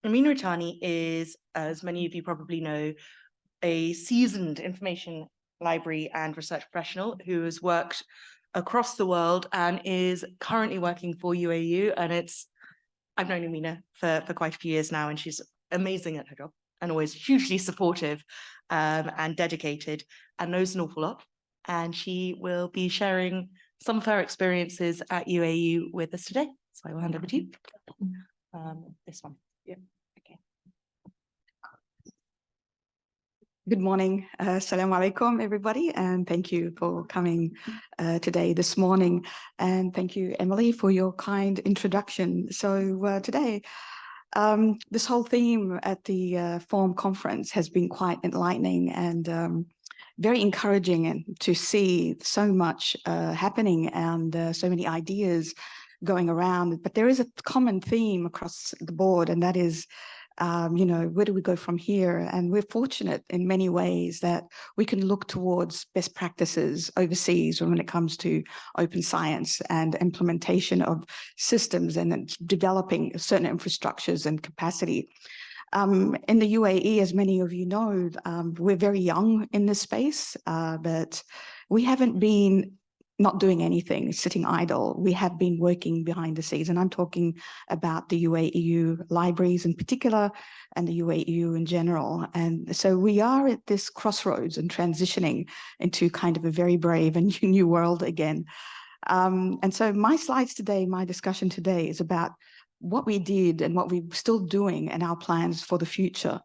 Ameneiha Itani is, as many of you probably know, a seasoned information library and research professional who has worked across the world and is currently working for UAEU. And I've known Ameneiha for quite a few years now, and she's amazing at her job and always hugely supportive and dedicated and knows an awful lot. And she will be sharing some of her experiences at UAEU with us today. So I will hand over to you. This one. Yeah. Okay. Good morning. Assalamu alaikum, everybody, and thank you for coming this morning. And thank you, Emily, for your kind introduction. So today, this whole theme at the F.O.R.M conference has been quite enlightening and very encouraging to see so much happening and so many ideas going around. But there is a common theme across the board, and that is where do we go from here? And we're fortunate in many ways that we can look towards best practices overseas when it comes to open science and implementation of systems and developing certain infrastructures and capacity. In the UAE, as many of you know, we're very young in this space, but we haven't been not doing anything, sitting idle. We have been working behind the scenes, and I'm talking about the UAEU libraries in particular and the UAEU in general. And so we are at this crossroads and transitioning into kind of a very brave and new world again. And so my slides today, my discussion today is about what we did and what we're still doing and our plans for the future.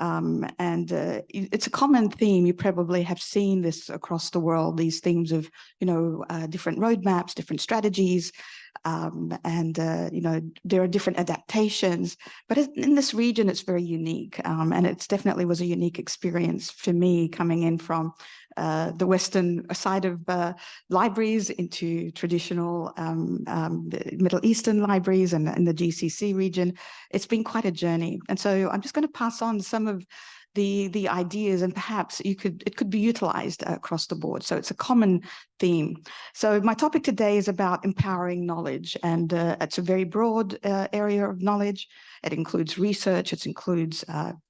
It's a common theme. You probably have seen this across the world, these themes of, different roadmaps, different strategies, there are different adaptations. But in this region, it's very unique. And it definitely was a unique experience for me coming in from the Western side of libraries into traditional Middle Eastern libraries and in the GCC region. It's been quite a journey. And so I'm just going to pass on some of the ideas, and perhaps it could be utilized across the board. So it's a common theme. So my topic today is about empowering knowledge, and it's a very broad area of knowledge. It includes research, it includes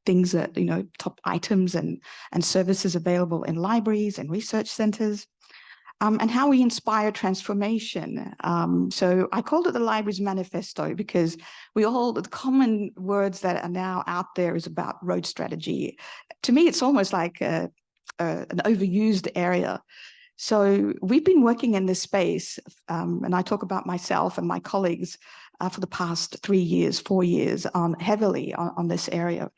things that, top items and services available in libraries and research centers. And how we inspire transformation. So I called it the Library's Manifesto because the common words that are now out there is about road strategy. To me, it's almost like an overused area. So we've been working in this space, and I talk about myself and my colleagues for the past 4 years heavily on this area.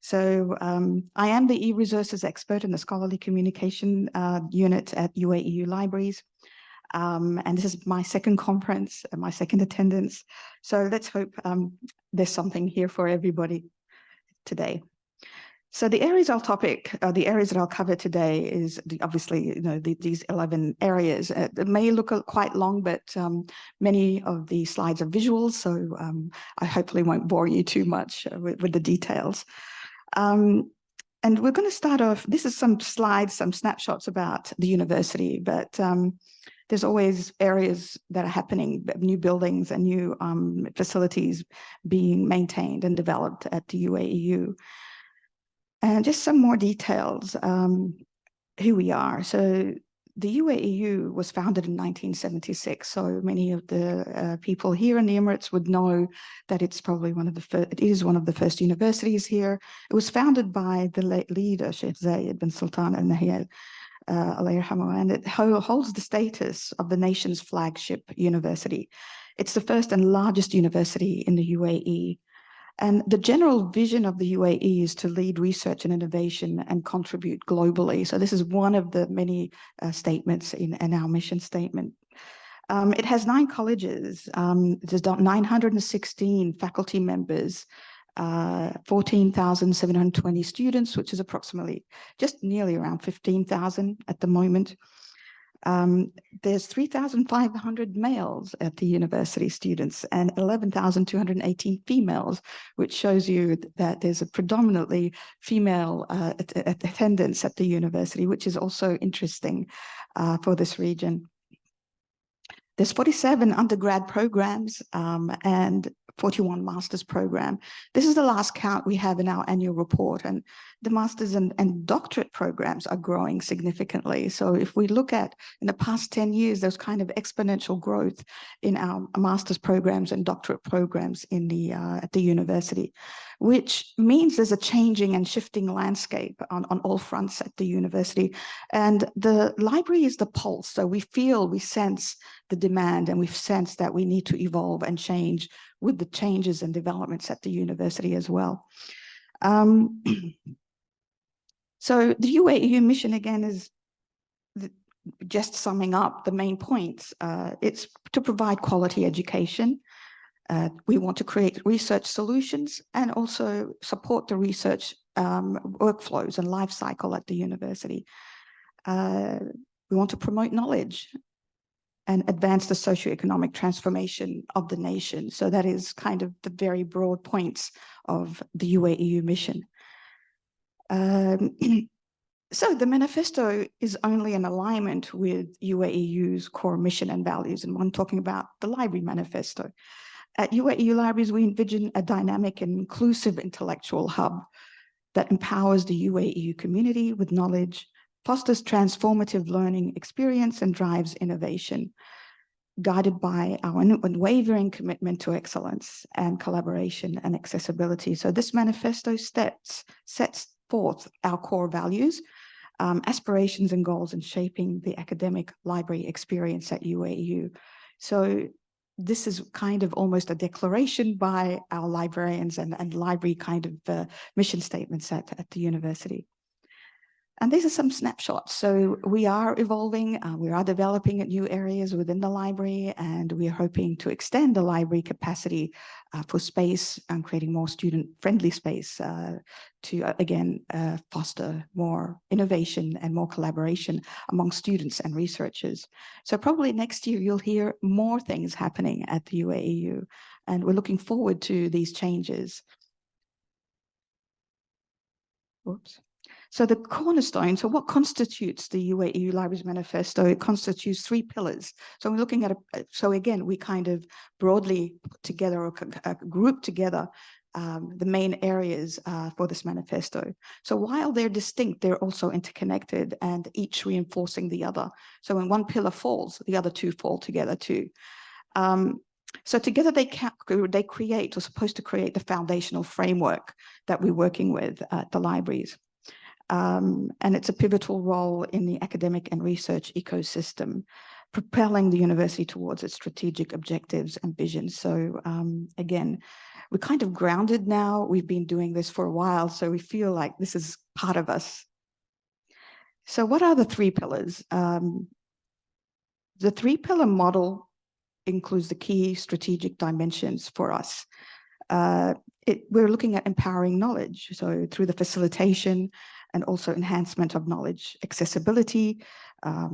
So I am the e-resources expert in the scholarly communication unit at UAEU Libraries. And this is my second conference, my second attendance. So let's hope there's something here for everybody today. So the areas that I'll cover today is obviously, these 11 areas. It may look quite long, but many of the slides are visuals. So I hopefully won't bore you too much with the details. And we're going to start off, this is some slides, some snapshots about the university, but there's always areas that are happening, new buildings and new facilities being maintained and developed at the UAEU. And just some more details, who we are. So the UAEU was founded in 1976. So many of the people here in the Emirates would know that it's probably it is one of the first universities here. It was founded by the late leader, Sheikh Zayed bin Sultan Al Nahyan, and it holds the status of the nation's flagship university. It's the first and largest university in the UAE. And the general vision of the UAE is to lead research and innovation and contribute globally. So this is one of the many statements in our mission statement. It has 9 colleges, there's 916 faculty members, 14,720 students, which is approximately just nearly around 15,000 at the moment. There's 3,500 males at the university students and 11,218 females, which shows you that there's a predominantly female attendance at the university, which is also interesting for this region. There's 47 undergrad programs and 41 master's program. This is the last count we have in our annual report, and the master's and doctorate programs are growing significantly. So if we look at in the past 10 years, there's kind of exponential growth in our master's programs and doctorate programs in the at the university, which means there's a changing and shifting landscape on all fronts at the university. And the library is the pulse. So we sense the demand, and we've sensed that we need to evolve and change with the changes and developments at the university as well. So the UAEU mission, again, is just summing up the main points. It's to provide quality education. We want to create research solutions and also support the research workflows and life cycle at the university. We want to promote knowledge and advance the socioeconomic transformation of the nation. So that is kind of the very broad points of the UAEU mission. So the manifesto is only in alignment with UAEU's core mission and values, and I'm talking about the library manifesto. At UAEU Libraries, we envision a dynamic and inclusive intellectual hub that empowers the UAEU community with knowledge, fosters transformative learning experience, and drives innovation, guided by our unwavering commitment to excellence and collaboration and accessibility. So this manifesto sets forth our core values, aspirations and goals in shaping the academic library experience at UAEU. So this is kind of almost a declaration by our librarians and library kind of mission statements at the university. And these are some snapshots. So we are evolving, we are developing new areas within the library, and we are hoping to extend the library capacity for space and creating more student-friendly space to, again, foster more innovation and more collaboration among students and researchers. So probably next year, you'll hear more things happening at the UAEU, and we're looking forward to these changes. Whoops. So the cornerstone, so what constitutes the UAEU Libraries Manifesto? It constitutes 3 pillars. So we're looking at, so again, we kind of broadly put together or group together the main areas for this manifesto. So while they're distinct, they're also interconnected and each reinforcing the other. So when one pillar falls, the other 2 fall together too. So together they create, or supposed to create, the foundational framework that we're working with at the libraries. And it's a pivotal role in the academic and research ecosystem, propelling the university towards its strategic objectives and visions. So again, we're kind of grounded now. We've been doing this for a while, so we feel like this is part of us. So what are the 3 pillars? The 3-pillar model includes the key strategic dimensions for us. We're looking at empowering knowledge, so through the facilitation and also enhancement of knowledge, accessibility,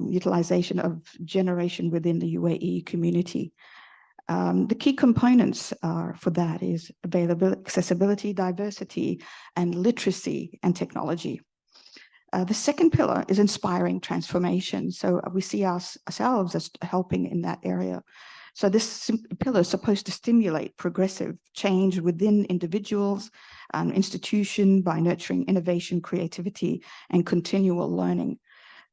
utilization of generation within the UAE community. The key components for that is availability, accessibility, diversity, and literacy and technology. The second pillar is inspiring transformation. So we see ourselves as helping in that area. So this pillar is supposed to stimulate progressive change within individuals and institution by nurturing innovation, creativity, and continual learning.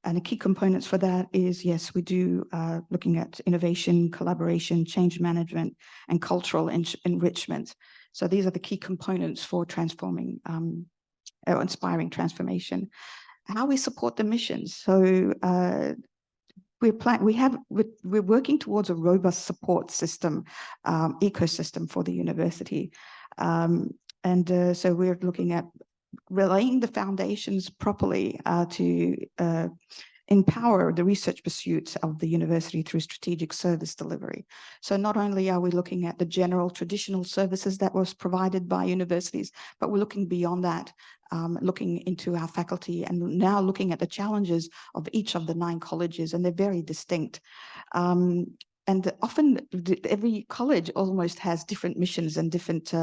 And the key components for that is, yes, we do looking at innovation, collaboration, change management, and cultural enrichment. So these are the key components for transforming or inspiring transformation. How we support the missions. So we're working towards a robust support system, ecosystem for the university. So we're looking at laying the foundations properly to empower the research pursuits of the university through strategic service delivery. So not only are we looking at the general traditional services that was provided by universities, but we're looking beyond that, looking into our faculty and now looking at the challenges of each of the 9 colleges, and they're very distinct. And often every college almost has different missions and different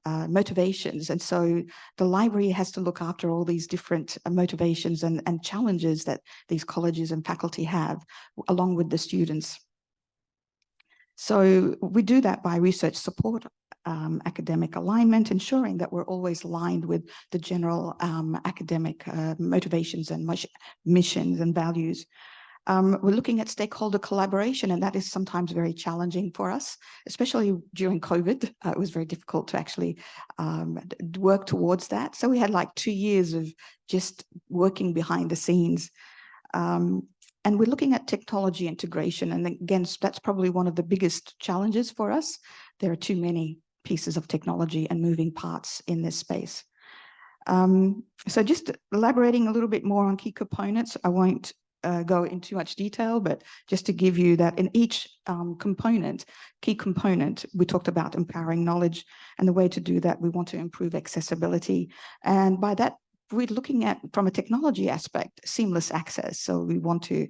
motivations. And so the library has to look after all these different motivations and challenges that these colleges and faculty have, along with the students. So we do that by research support, academic alignment, ensuring that we're always aligned with the general academic motivations and missions and values. We're looking at stakeholder collaboration, and that is sometimes very challenging for us, especially during COVID. It was very difficult to actually work towards that. So we had like 2 years of just working behind the scenes. And we're looking at technology integration. And again, that's probably one of the biggest challenges for us. There are too many pieces of technology and moving parts in this space. So just elaborating a little bit more on key components, I won't go into too much detail, but just to give you that in each key component, we talked about empowering knowledge, and the way to do that, we want to improve accessibility. And by that, we're looking at, from a technology aspect, seamless access. So we want to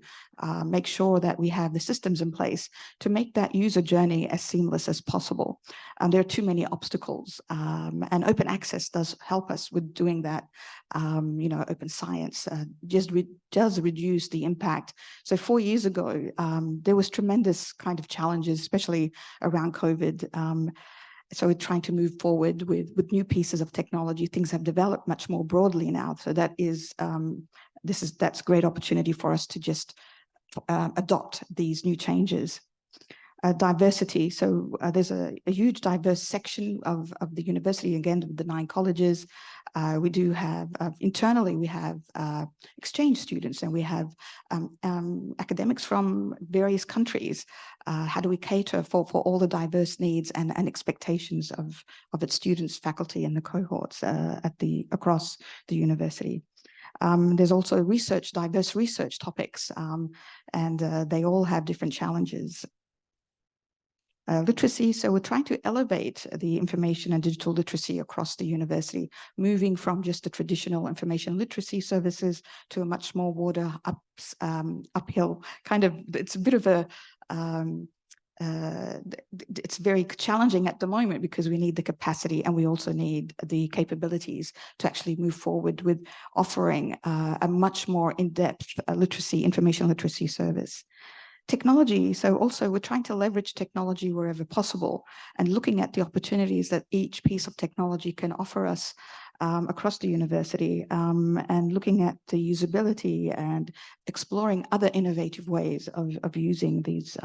make sure that we have the systems in place to make that user journey as seamless as possible. There are too many obstacles, and open access does help us with doing that. Open science does reduce the impact. So 4 years ago, there was tremendous kind of challenges, especially around COVID. So we're trying to move forward with new pieces of technology. Things have developed much more broadly now. So that is, that's great opportunity for us to just adopt these new changes. Diversity. So there's a huge diverse section of the university, again, with the 9 colleges. We do have, internally, we have exchange students, and we have academics from various countries. How do we cater for all the diverse needs and expectations of its students, faculty, and the cohorts across the university? There's also diverse research topics, and they all have different challenges. Literacy. So we're trying to elevate the information and digital literacy across the university, moving from just the traditional information literacy services to a much more broader uphill kind of. It's a bit of a it's very challenging at the moment because we need the capacity and we also need the capabilities to actually move forward with offering a much more in-depth information literacy service. Technology. So also we're trying to leverage technology wherever possible and looking at the opportunities that each piece of technology can offer us across the university, and looking at the usability and exploring other innovative ways of using these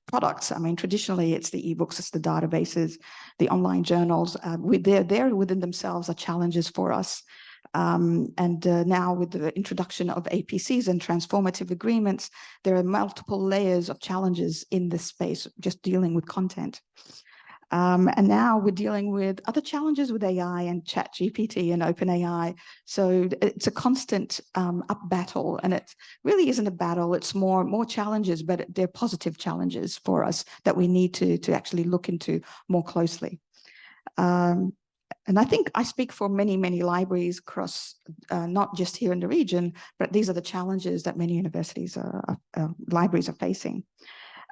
products. I mean, traditionally it's the ebooks, it's the databases, the online journals. They're within themselves are challenges for us. Now with the introduction of APCs and transformative agreements, there are multiple layers of challenges in this space, just dealing with content. And now we're dealing with other challenges with AI and ChatGPT and OpenAI. So it's a constant up battle, and it really isn't a battle. It's more challenges, but they're positive challenges for us that we need to actually look into more closely. And I think I speak for many, many libraries across, not just here in the region, but these are the challenges that many universities, libraries are facing.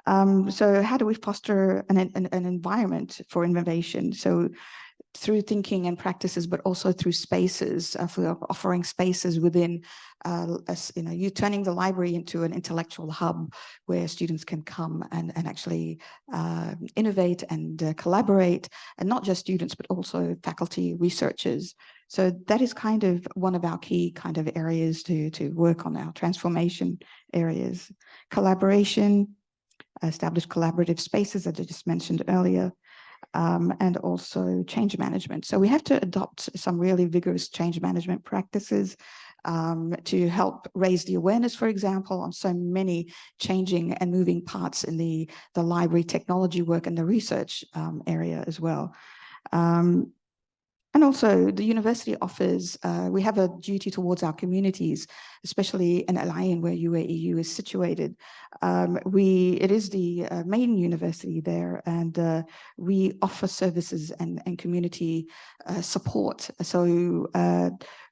So how do we foster an environment for innovation? So through thinking and practices, but also through spaces, for offering spaces within, you turning the library into an intellectual hub where students can come and actually innovate and collaborate, and not just students, but also faculty, researchers. So that is kind of one of our key kind of areas to work on, our transformation areas. Collaboration, establish collaborative spaces, as I just mentioned earlier. And also change management. So we have to adopt some really vigorous change management practices to help raise the awareness, for example, on so many changing and moving parts in the library technology work and the research area as well. And also the university offers, we have a duty towards our communities, especially in Al Ain, where UAEU is situated. It is the main university there, and we offer services and community support. So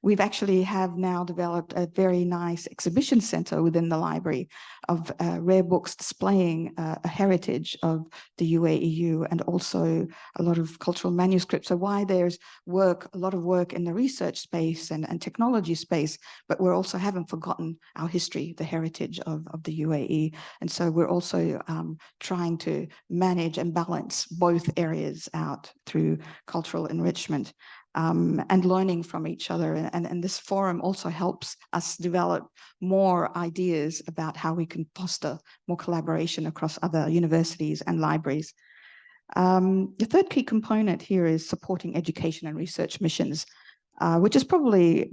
we've actually have now developed a very nice exhibition center within the library of rare books displaying a heritage of the UAEU, and also a lot of cultural manuscripts. So why there's a lot of work in the research space and technology space, but we also haven't forgotten our history, the heritage of the UAE. And so we're also trying to manage and balance both areas out through cultural enrichment. And learning from each other. And this forum also helps us develop more ideas about how we can foster more collaboration across other universities and libraries. The third key component here is supporting education and research missions, which is probably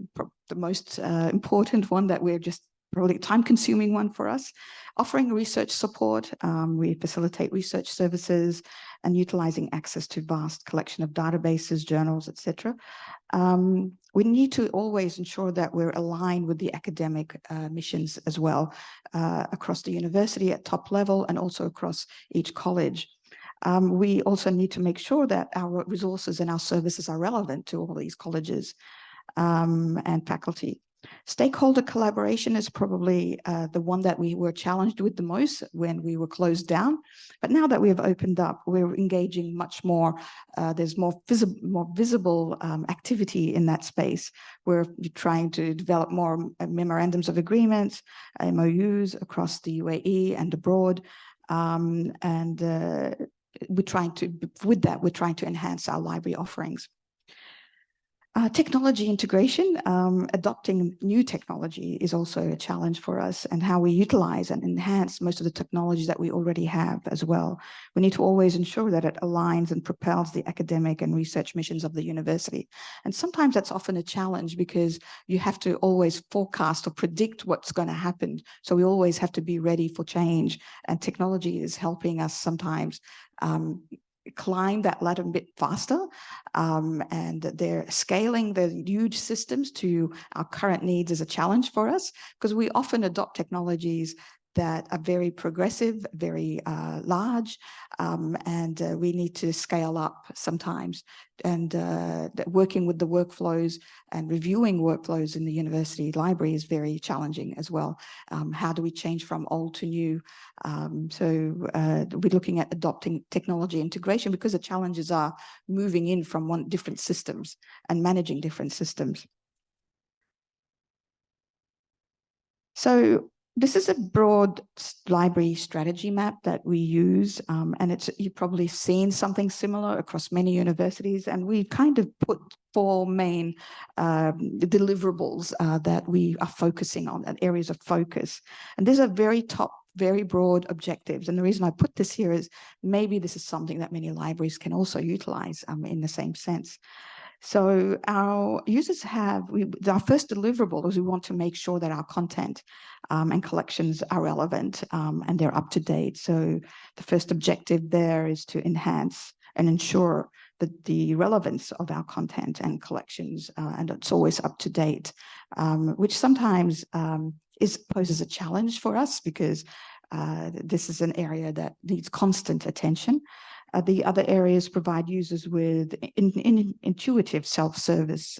the most important one that we're just probably time-consuming one for us. Offering research support, we facilitate research services and utilizing access to vast collection of databases, journals, etc. We need to always ensure that we're aligned with the academic missions as well, across the university at top level and also across each college. We also need to make sure that our resources and our services are relevant to all these colleges and faculty. Stakeholder collaboration is probably the one that we were challenged with the most when we were closed down. But now that we have opened up, we're engaging much more. There's more visible activity in that space. We're trying to develop more memorandums of agreements, MOUs across the UAE and abroad. We're trying to enhance our library offerings. Technology integration, adopting new technology is also a challenge for us, and how we utilize and enhance most of the technologies that we already have as well. We need to always ensure that it aligns and propels the academic and research missions of the university. And sometimes that's often a challenge because you have to always forecast or predict what's going to happen. So we always have to be ready for change, and technology is helping us sometimes climb that ladder a bit faster, and they're scaling the huge systems to our current needs as a challenge for us, because we often adopt technologies that are very progressive, very large, and we need to scale up sometimes. And working with the workflows and reviewing workflows in the university library is very challenging as well. How do we change from old to new? So we're looking at adopting technology integration, because the challenges are moving in from different systems and managing different systems. So this is a broad library strategy map that we use, and you've probably seen something similar across many universities, and we kind of put 4 main deliverables that we are focusing on, and areas of focus. And these are very broad objectives. And the reason I put this here is maybe this is something that many libraries can also utilize in the same sense. So our users our first deliverable is we want to make sure that our content and collections are relevant and they're up to date. So the first objective there is to enhance and ensure that the relevance of our content and collections, and it's always up to date, which sometimes poses a challenge for us, because this is an area that needs constant attention. The other areas provide users with intuitive self-service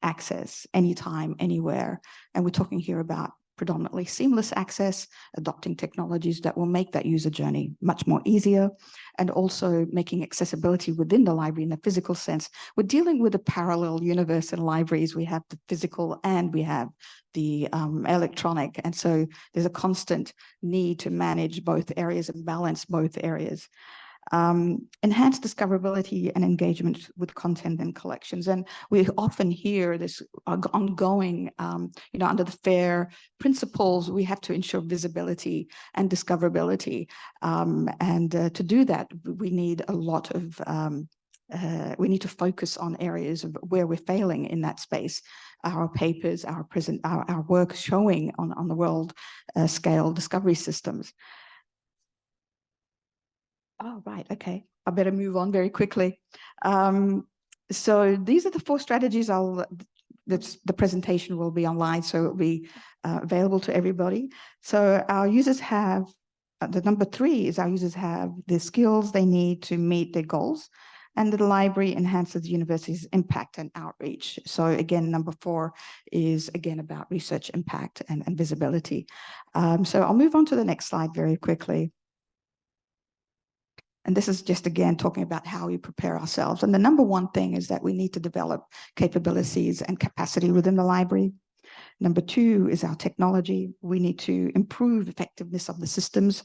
access anytime, anywhere. And we're talking here about predominantly seamless access, adopting technologies that will make that user journey much more easier, and also making accessibility within the library in the physical sense. We're dealing with a parallel universe in libraries. We have the physical and we have the electronic. And so there's a constant need to manage both areas and balance both areas. Enhance discoverability and engagement with content and collections. And we often hear this ongoing, under the FAIR principles, we have to ensure visibility and discoverability. And to do that, we need a lot of, we need to focus on areas of where we're failing in that space. Our papers, our work showing on the world scale discovery systems. Oh, right. Okay. I better move on very quickly. So these are the 4 strategies. The presentation will be online, so it'll be available to everybody. So our users have, the number 3 is our users have the skills they need to meet their goals, and the library enhances the university's impact and outreach. So again, number 4 is again about research impact and visibility. So I'll move on to the next slide very quickly. And this is just, again, talking about how we prepare ourselves. And the number one thing is that we need to develop capabilities and capacity within the library. Number two is our technology. We need to improve effectiveness of the systems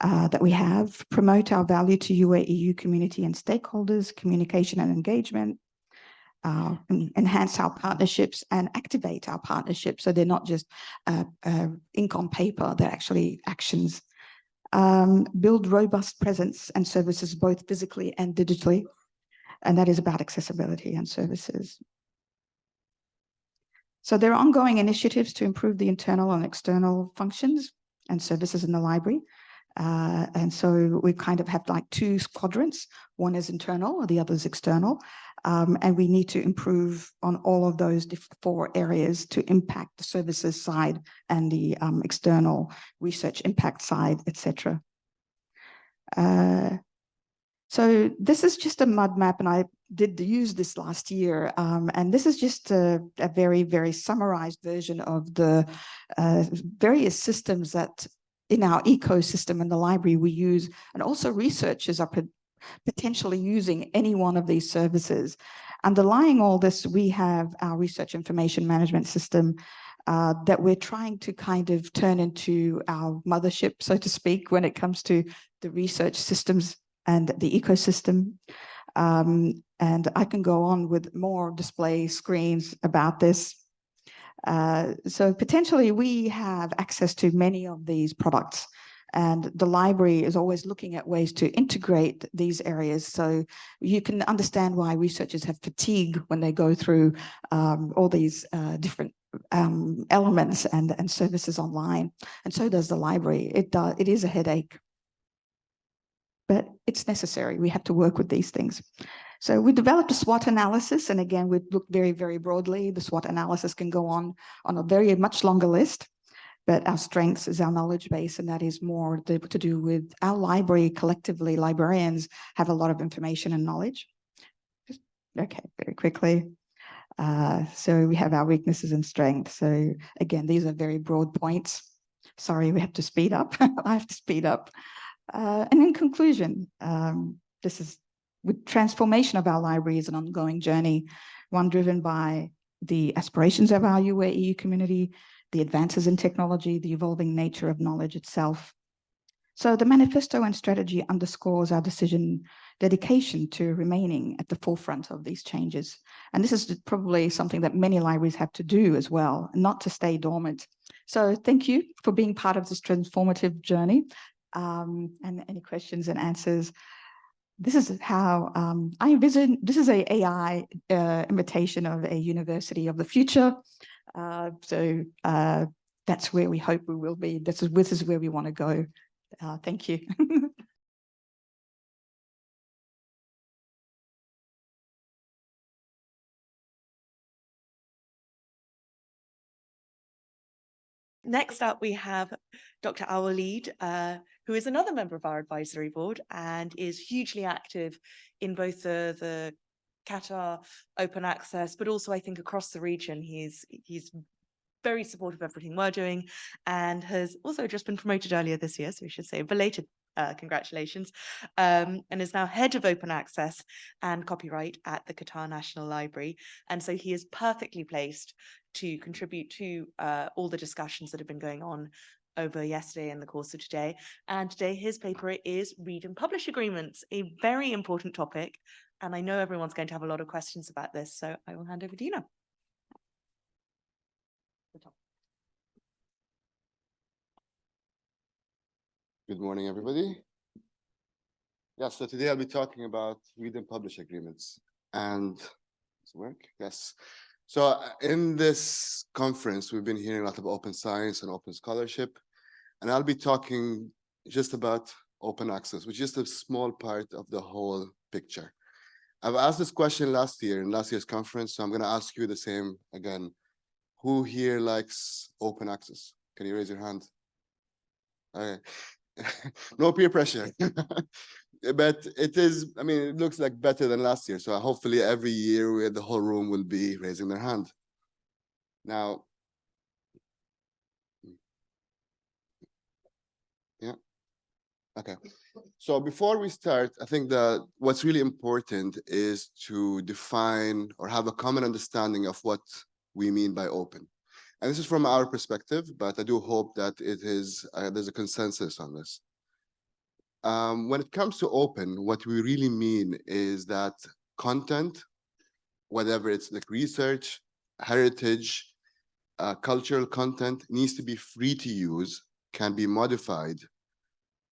that we have, promote our value to UAEU community and stakeholders, communication and engagement, enhance our partnerships and activate our partnerships so they're not just ink on paper, they're actually actions. Build robust presence and services both physically and digitally, and that is about accessibility and services. So there are ongoing initiatives to improve the internal and external functions and services in the library. And so we kind of have like two quadrants. One is internal, the other is external. And we need to improve on all of those four areas to impact the services side and the external research impact side, etc. So this is just a mud map, and I did use this last year. And this is just a very, very summarized version of the various systems that in our ecosystem in the library we use, and also researchers are potentially using any one of these services. Underlying all this, we have our research information management system that we're trying to kind of turn into our mothership, so to speak, when it comes to the research systems and the ecosystem. And I can go on with more display screens about this. So potentially we have access to many of these products, and the library is always looking at ways to integrate these areas. So you can understand why researchers have fatigue when they go through all these different elements and services online. And so does the library. It is a headache, but it's necessary. We have to work with these things. So we developed a SWOT analysis. And again, we looked very, very broadly. The SWOT analysis can go on a very much longer list, but our strengths is our knowledge base, and that is more to do with our library. Collectively, librarians have a lot of information and knowledge. Okay, very quickly. So we have our weaknesses and strengths. So again, these are very broad points. Sorry, we have to speed up. I have to speed up. And in conclusion, this is with transformation of our library is an ongoing journey, one driven by the aspirations of our UAEU community, the advances in technology, the evolving nature of knowledge itself. So the manifesto and strategy underscores our dedication to remaining at the forefront of these changes. And this is probably something that many libraries have to do as well, not to stay dormant. So thank you for being part of this transformative journey. And any questions and answers. This is how I envision, this is an AI imitation of a university of the future. So that's where we hope we will be. This is where we want to go. Thank you. Next up, we have Dr. Awaleed, who is another member of our advisory board and is hugely active in both the Qatar open access, but also I think across the region. He's very supportive of everything we're doing, and has also just been promoted earlier this year, so we should say belated congratulations, and is now head of open access and copyright at the Qatar National Library. And so he is perfectly placed to contribute to all the discussions that have been going on over yesterday and the course of today. And today his paper is Read and Publish Agreements, a very important topic. And I know everyone's going to have a lot of questions about this, so I will hand over to you now. Good morning, everybody. Yeah, so today I'll be talking about read and publish agreements. And does it work? Yes. So in this conference, we've been hearing a lot of open science and open scholarship, and I'll be talking just about open access, which is a small part of the whole picture. I've asked this question last year in last year's conference, so I'm going to ask you the same again. Who here likes open access? Can you raise your hand? Okay. No peer pressure. But it is, I mean, it looks like better than last year. So hopefully every year the whole room will be raising their hand. Now, yeah. Okay. So before we start, I think that what's really important is to define or have a common understanding of what we mean by open. And this is from our perspective, but I do hope that it is there's a consensus on this. When it comes to open, what we really mean is that content, whatever it's like research, heritage, cultural content, needs to be free to use, can be modified,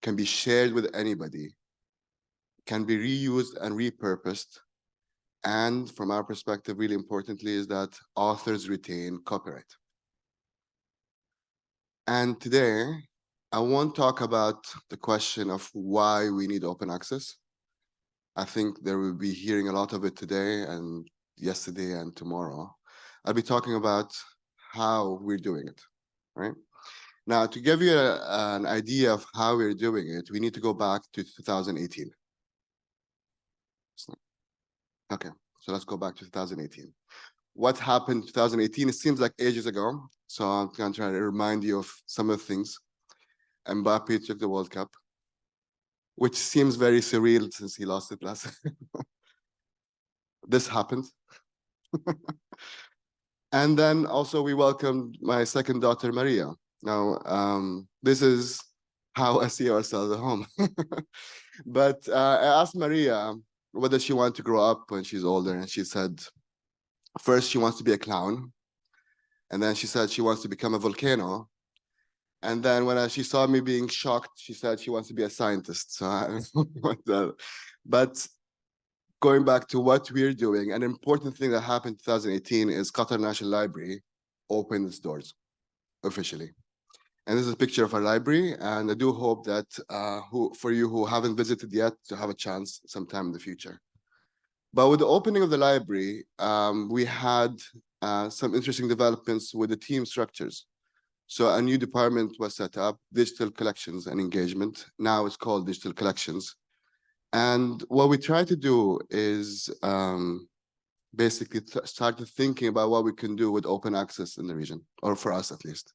can be shared with anybody, can be reused and repurposed. And from our perspective, really importantly, is that authors retain copyright. And today, I won't talk about the question of why we need open access. I think there will be hearing a lot of it today and yesterday and tomorrow. I'll be talking about how we're doing it, right? Now, to give you an idea of how we're doing it, we need to go back to 2018. Okay, so let's go back to 2018. What happened in 2018? It seems like ages ago. So I'm going to try to remind you of some of the things. Mbappe took the World Cup, which seems very surreal since he lost it last. This happened. And then also we welcomed my second daughter, Maria. Now, this is how I see ourselves at home. But I asked Maria whether she wanted to grow up when she's older. And she said, first, she wants to be a clown. And then she said she wants to become a volcano. And then when she saw me being shocked, she said she wants to be a scientist. So I don't know what that. But going back to what we're doing, an important thing that happened in 2018 is Qatar National Library opened its doors officially. And this is a picture of our library. And I do hope that for you who haven't visited yet, to have a chance sometime in the future. But with the opening of the library, we had some interesting developments with the team structures. So a new department was set up, digital collections and engagement. Now it's called digital collections. And what we try to do is basically start thinking about what we can do with open access in the region, or for us at least.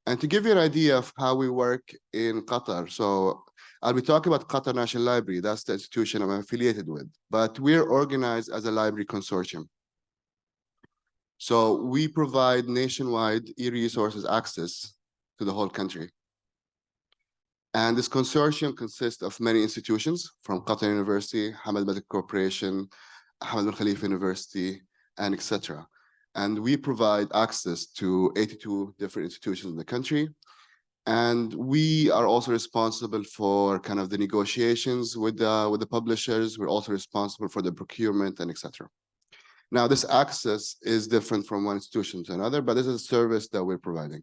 And to give you an idea of how we work in Qatar, so I'll be talking about Qatar National Library. That's the institution I'm affiliated with. But we're organized as a library consortium. So we provide nationwide e-resources access to the whole country. And this consortium consists of many institutions from Qatar University, Hamad Malik Corporation, Hamad bin Khalifa University, and etc. And we provide access to 82 different institutions in the country. And we are also responsible for kind of the negotiations with the publishers. We're also responsible for the procurement and etc. Now, this access is different from one institution to another, but this is a service that we're providing.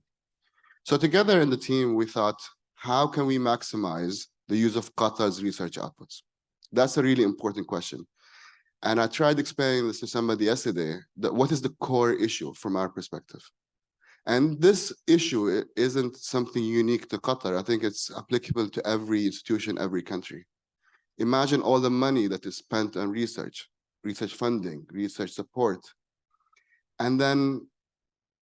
So together in the team, we thought, how can we maximize the use of Qatar's research outputs? That's a really important question. And I tried explaining this to somebody yesterday, that what is the core issue from our perspective? And this issue isn't something unique to Qatar. I think it's applicable to every institution, every country. Imagine all the money that is spent on research funding, research support. And then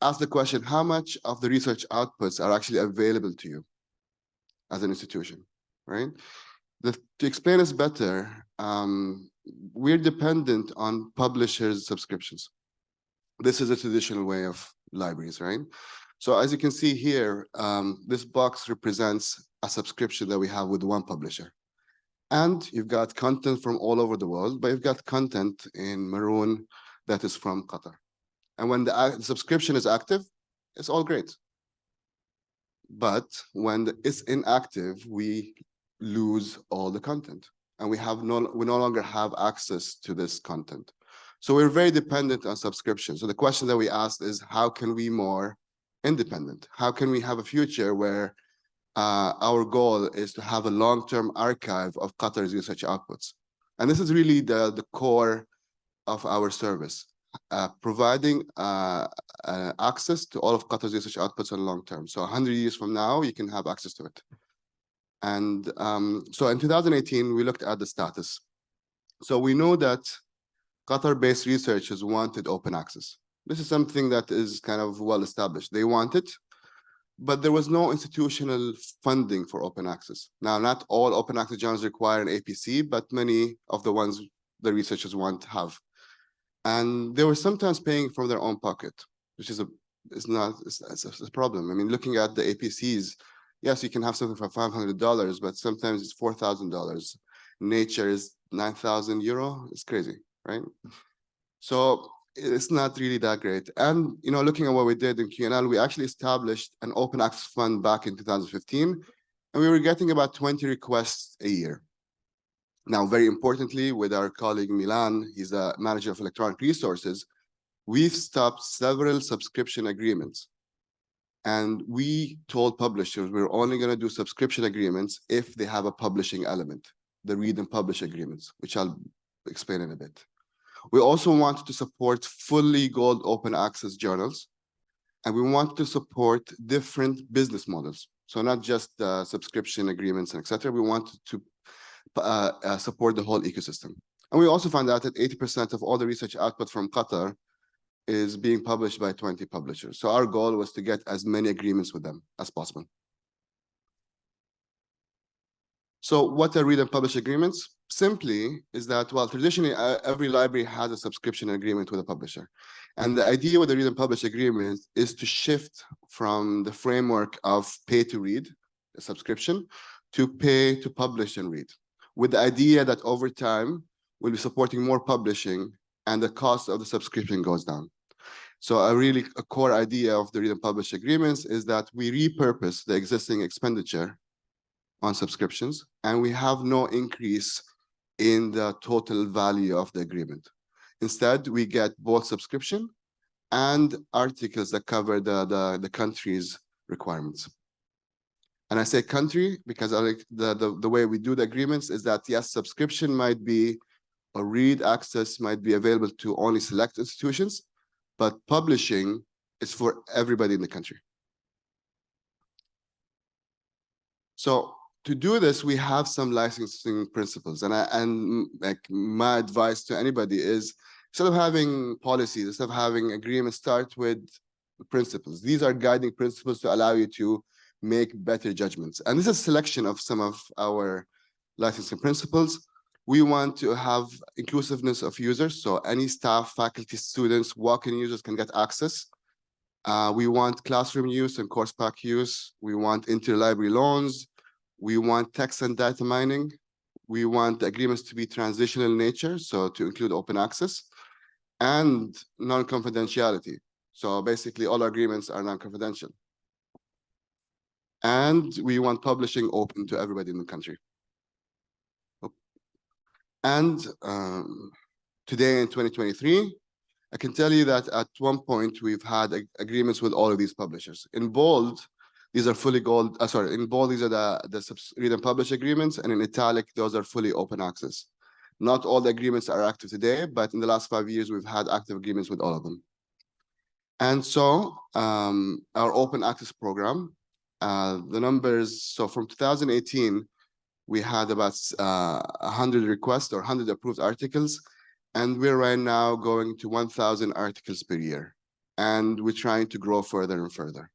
ask the question, how much of the research outputs are actually available to you as an institution, right? To explain this better, we're dependent on publishers' subscriptions. This is a traditional way of libraries, right? So as you can see here, this box represents a subscription that we have with one publisher. And you've got content from all over the world, but you've got content in maroon that is from Qatar. And when the subscription is active, it's all great. But when it's inactive, we lose all the content. And we no longer have access to this content. So we're very dependent on subscription. So the question that we asked is, how can we be more independent? How can we have a future where our goal is to have a long-term archive of Qatar's research outputs? And this is really the core of our service, providing access to all of Qatar's research outputs on long term. So 100 years from now, you can have access to it. And so in 2018, we looked at the status. So we know that Qatar-based researchers wanted open access. This is something that is kind of well established. They want it, but there was no institutional funding for open access. Now, not all open access journals require an APC, but many of the ones the researchers want have. And they were sometimes paying from their own pocket, which is it's a problem. I mean, looking at the APCs, yes, you can have something for $500, but sometimes it's $4,000. Nature is 9,000 euro. It's crazy, right? So it's not really that great. And looking at what we did in QNL, we actually established an open access fund back in 2015, and we were getting about 20 requests a year. Now, very importantly, with our colleague Milan, he's the manager of electronic resources, we've stopped several subscription agreements. And we told publishers we're only going to do subscription agreements if they have a publishing element, the read and publish agreements, which I'll explain in a bit. We also wanted to support fully gold open access journals, and we want to support different business models. So not just subscription agreements, etc. We wanted to support the whole ecosystem. And we also found out that 80% of all the research output from Qatar is being published by 20 publishers. So our goal was to get as many agreements with them as possible. So what are read and publish agreements? Simply is that, well, traditionally, every library has a subscription agreement with a publisher. And the idea with the read and publish agreement is to shift from the framework of pay to read, a subscription, to pay to publish and read, with the idea that over time, we'll be supporting more publishing and the cost of the subscription goes down. So a core idea of the read and publish agreements is that we repurpose the existing expenditure on subscriptions, and we have no increase in the total value of the agreement. Instead, we get both subscription and articles that cover the country's requirements. And I say country because I like the way we do the agreements is that, yes, subscription might be, or read access might be available to only select institutions, but publishing is for everybody in the country. So to do this, we have some licensing principles. And like my advice to anybody is, instead of having policies, instead of having agreements, start with principles. These are guiding principles to allow you to make better judgments. And this is a selection of some of our licensing principles. We want to have inclusiveness of users. So any staff, faculty, students, walk-in users can get access. We want classroom use and course pack use. We want interlibrary loans. We want text and data mining. We want the agreements to be transitional in nature, so to include open access, and non-confidentiality. So basically, all our agreements are non-confidential. And we want publishing open to everybody in the country. And today in 2023, I can tell you that at one point, we've had agreements with all of these publishers. In bold, these are fully gold, in bold, these are the read and publish agreements, and in italic, those are fully open access. Not all the agreements are active today, but in the last 5 years, we've had active agreements with all of them. And so our open access program, the numbers, so from 2018, we had about 100 requests or 100 approved articles, and we're right now going to 1,000 articles per year. And we're trying to grow further and further.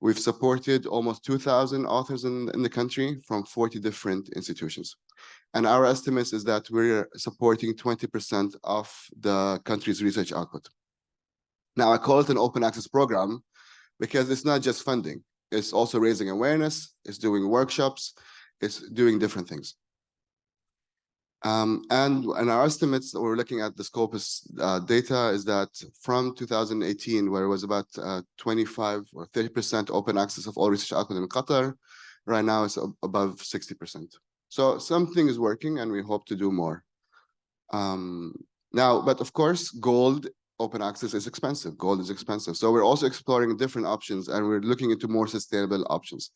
We've supported almost 2,000 authors in the country from 40 different institutions. And our estimates is that we're supporting 20% of the country's research output. Now, I call it an open access program because it's not just funding. It's also raising awareness, it's doing workshops, it's doing different things. And our estimates that we're looking at the Scopus data is that from 2018, where it was about 25 or 30% open access of all research output in Qatar, right now it's above 60%. So something is working and we hope to do more. Now, but of course, gold open access is expensive. Gold is expensive. So we're also exploring different options and we're looking into more sustainable options.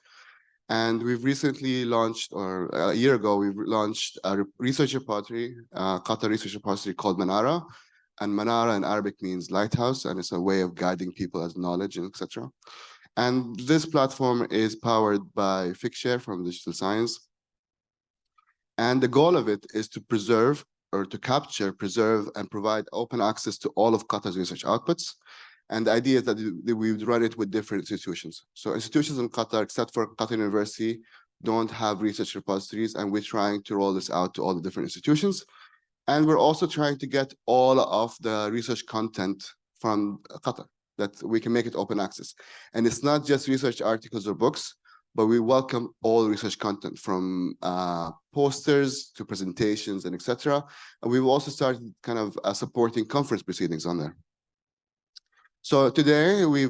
And we've recently launched, or a year ago, we've launched a research repository, Qatar research repository called Manara. And Manara in Arabic means lighthouse, and it's a way of guiding people as knowledge, and etc. And this platform is powered by Figshare from Digital Science. And the goal of it is to preserve, or to capture, preserve, and provide open access to all of Qatar's research outputs. And the idea is that we would run it with different institutions. So institutions in Qatar, except for Qatar University, don't have research repositories, and we're trying to roll this out to all the different institutions. And we're also trying to get all of the research content from Qatar, that we can make it open access. And it's not just research articles or books, but we welcome all research content, from posters to presentations and etc. And we've also started kind of supporting conference proceedings on there. So today we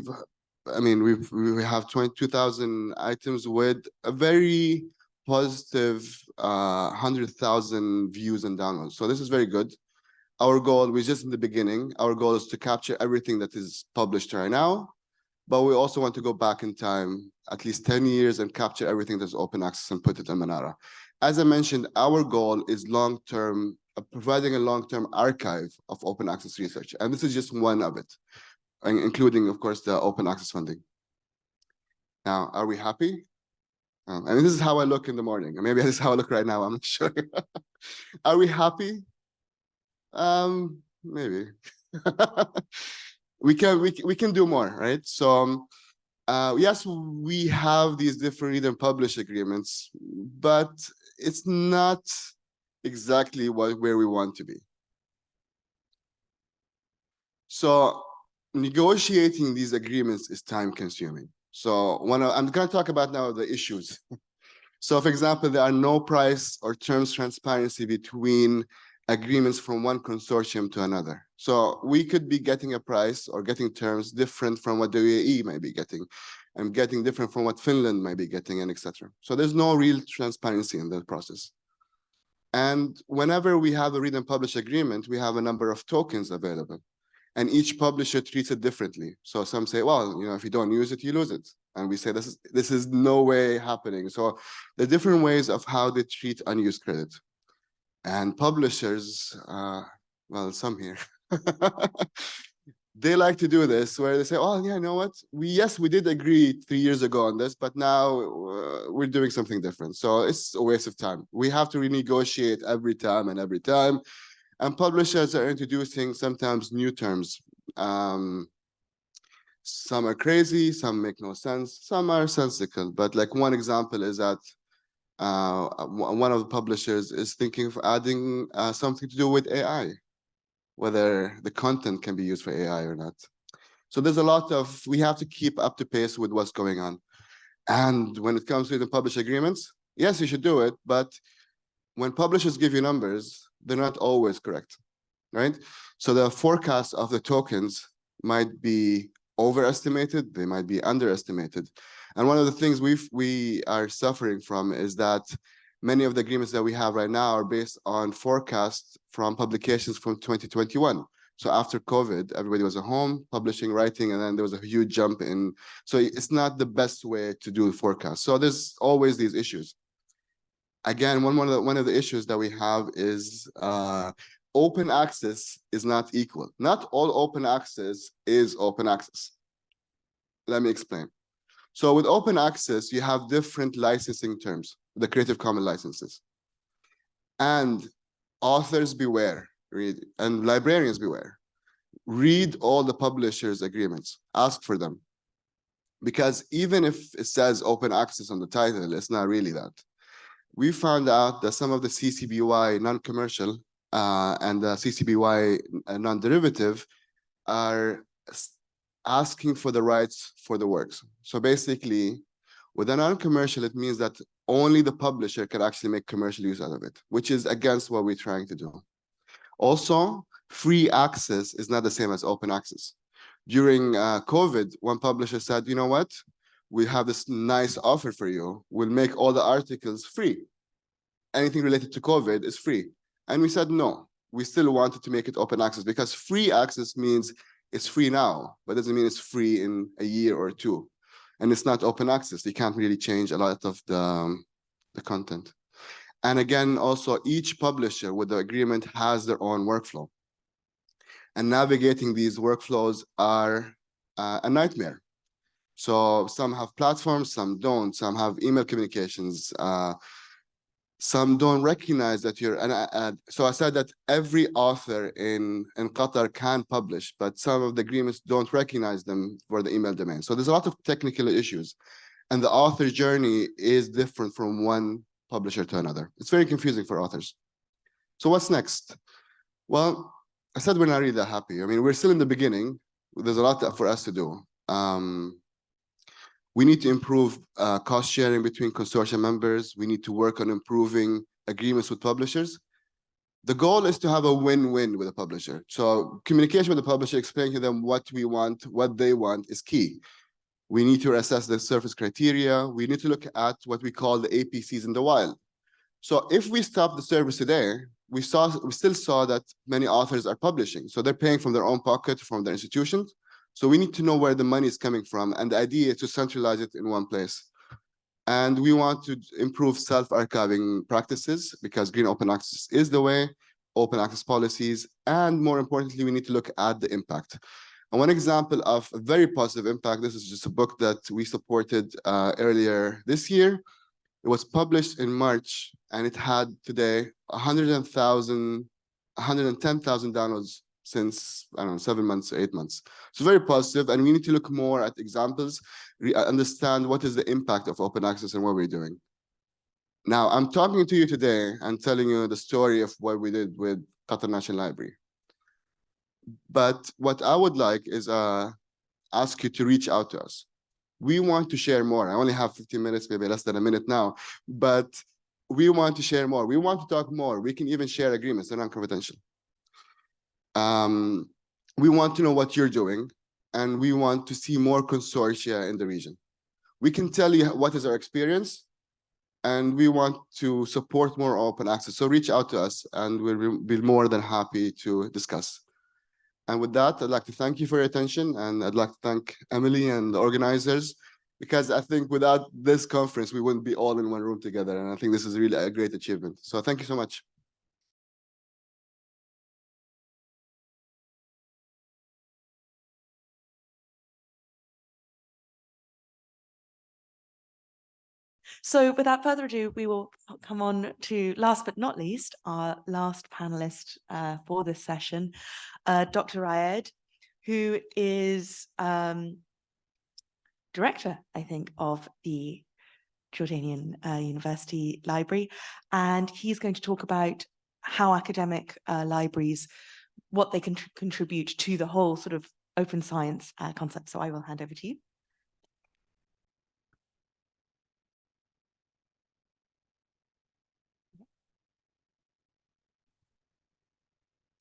have 22,000 items with a very positive 100,000 views and downloads. So this is very good. Our goal, we're just in the beginning. Our goal is to capture everything that is published right now, but we also want to go back in time, at least 10 years, and capture everything that's open access and put it in Manara. As I mentioned, our goal is long-term, providing a long-term archive of open access research. And this is just one of it, including, of course, the open access funding. Now, are we happy? And this is how I look in the morning. Maybe this is how I look right now. I'm not sure. Are we happy? Maybe. we can do more, right? So, yes, we have these different read and publish agreements, but it's not exactly where we want to be. So, negotiating these agreements is time-consuming. So I'm going to talk about now the issues. So, for example, there are no price or terms transparency between agreements from one consortium to another. So we could be getting a price or getting terms different from what the UAE might be getting, and getting different from what Finland might be getting, and etc. So there's no real transparency in the process. And whenever we have a read and publish agreement, we have a number of tokens available. And each publisher treats it differently. So some say, well, if you don't use it, you lose it. And we say, this is no way happening. So there are different ways of how they treat unused credit. And publishers, well, some here, they like to do this, where they say, oh, yeah, you know what? Yes, we did agree 3 years ago on this, but now we're doing something different. So it's a waste of time. We have to renegotiate every time and every time. And publishers are introducing sometimes new terms. Some are crazy, some make no sense, some are sensical. But like one example is that one of the publishers is thinking of adding something to do with AI, whether the content can be used for AI or not. So there's a lot of, we have to keep up to pace with what's going on. And when it comes to the publish agreements, yes, you should do it, but when publishers give you numbers, they're not always correct, right? So the forecast of the tokens might be overestimated, they might be underestimated. And one of the things we are suffering from is that many of the agreements that we have right now are based on forecasts from publications from 2021. So after COVID, everybody was at home, publishing, writing, and then there was a huge jump in. So it's not the best way to do the forecast. So there's always these issues. Again, one of the issues that we have is open access is not equal. Not all open access is open access. Let me explain. So with open access, you have different licensing terms, the Creative Commons licenses. And authors beware, and librarians beware. Read all the publishers' agreements, ask for them. Because even if it says open access on the title, it's not really that. We found out that some of the CC-BY non-commercial and the CC-BY non-derivative are asking for the rights for the works. So basically, with a non-commercial, it means that only the publisher can actually make commercial use out of it, which is against what we're trying to do. Also, free access is not the same as open access. During COVID, one publisher said, you know what? We have this nice offer for you. We'll make all the articles free. Anything related to COVID is free. And we said, no, we still wanted to make it open access, because free access means it's free now, but doesn't mean it's free in a year or two. And it's not open access. You can't really change a lot of the content. And again, also each publisher with the agreement has their own workflow. And navigating these workflows are a nightmare. So some have platforms, some don't, some have email communications. Some don't recognize that you're, so I said that every author in Qatar can publish, but some of the agreements don't recognize them for the email domain. So there's a lot of technical issues, and the author journey is different from one publisher to another. It's very confusing for authors. So what's next? Well, I said we're not really that happy. I mean, we're still in the beginning. There's a lot for us to do. We need to improve cost sharing between consortium members. We need to work on improving agreements with publishers. The goal is to have a win-win with a publisher. So communication with the publisher, explaining to them what we want, what they want is key. We need to assess the surface criteria. We need to look at what we call the APCs in the wild. So if we stop the service today, we still saw that many authors are publishing. So they're paying from their own pocket, from their institutions. So we need to know where the money is coming from. And the idea is to centralize it in one place. And we want to improve self-archiving practices because green open access is the way, open access policies. And more importantly, we need to look at the impact. And one example of a very positive impact, this is just a book that we supported earlier this year. It was published in March, and it had today 110,000 downloads since, I don't know, 7 months, 8 months. So very positive, and we need to look more at examples, understand what is the impact of open access and what we're doing. Now, I'm talking to you today and telling you the story of what we did with Qatar National Library. But what I would like is ask you to reach out to us. We want to share more. I only have 15 minutes, maybe less than a minute now, but we want to share more. We want to talk more. We can even share agreements, they're non-confidential. We want to know what you're doing, and we want to see more consortia in the region. We can tell you what is our experience, and we want to support more open access. So reach out to us, and we'll be more than happy to discuss. And with that, I'd like to thank you for your attention, and I'd like to thank Emily and the organizers, because I think without this conference, we wouldn't be all in one room together. And I think this is really a great achievement. So thank you so much. So without further ado, we will come on to, last but not least, our last panelist for this session, Dr. Rayed, who is director, I think, of the Jordanian University Library. And he's going to talk about how academic libraries, what they can contribute to the whole sort of open science concept. So I will hand over to you.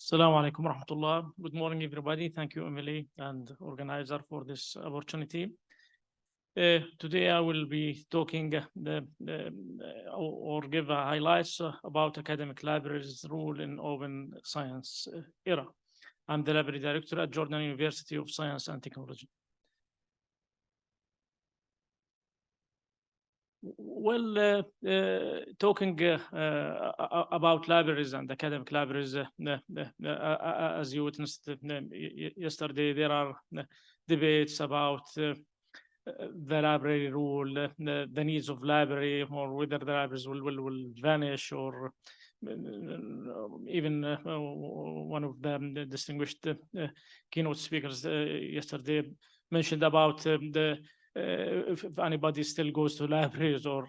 Assalamu alaikum wa rahmatullah. Good morning, everybody. Thank you, Emily, and organizer for this opportunity. Today, I will be talking or give highlights about academic libraries' role in open science era. I'm the library director at Jordan University of Science and Technology. Well, talking about libraries and academic libraries, as you witnessed yesterday, there are debates about the library role, the needs of library, or whether the libraries will vanish, or even one of the distinguished keynote speakers yesterday mentioned about if anybody still goes to libraries, or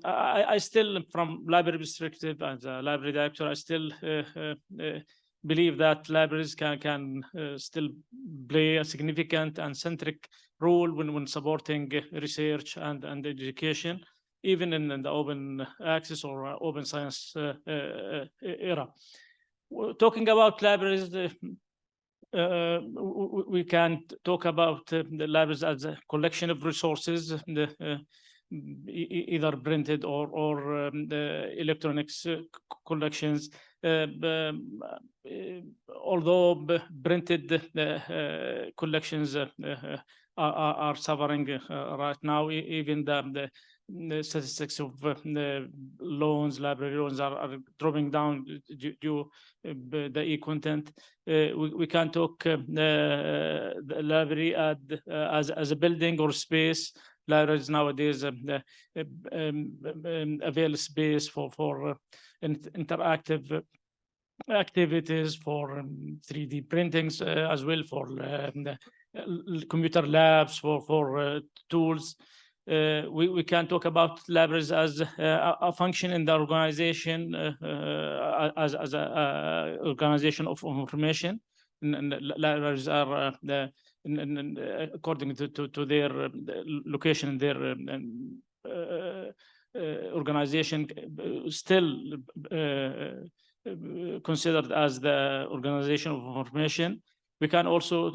I still, from library perspective, as a library director, I still believe that libraries can still play a significant and centric role when supporting research and education, even in the open access or open science era. Talking about libraries, we can talk about the libraries as a collection of resources, either printed or the electronics collections. Although printed collections are suffering right now, even the statistics of loans, library loans are dropping down due to the e-content. We can talk the library as a building or space, libraries nowadays avail space for interactive activities, for 3D printings as well, for computer labs, for tools. We can talk about libraries as a function in the organization, as a organization of information. And libraries are according to their location, their organization, still considered as the organization of information. We can also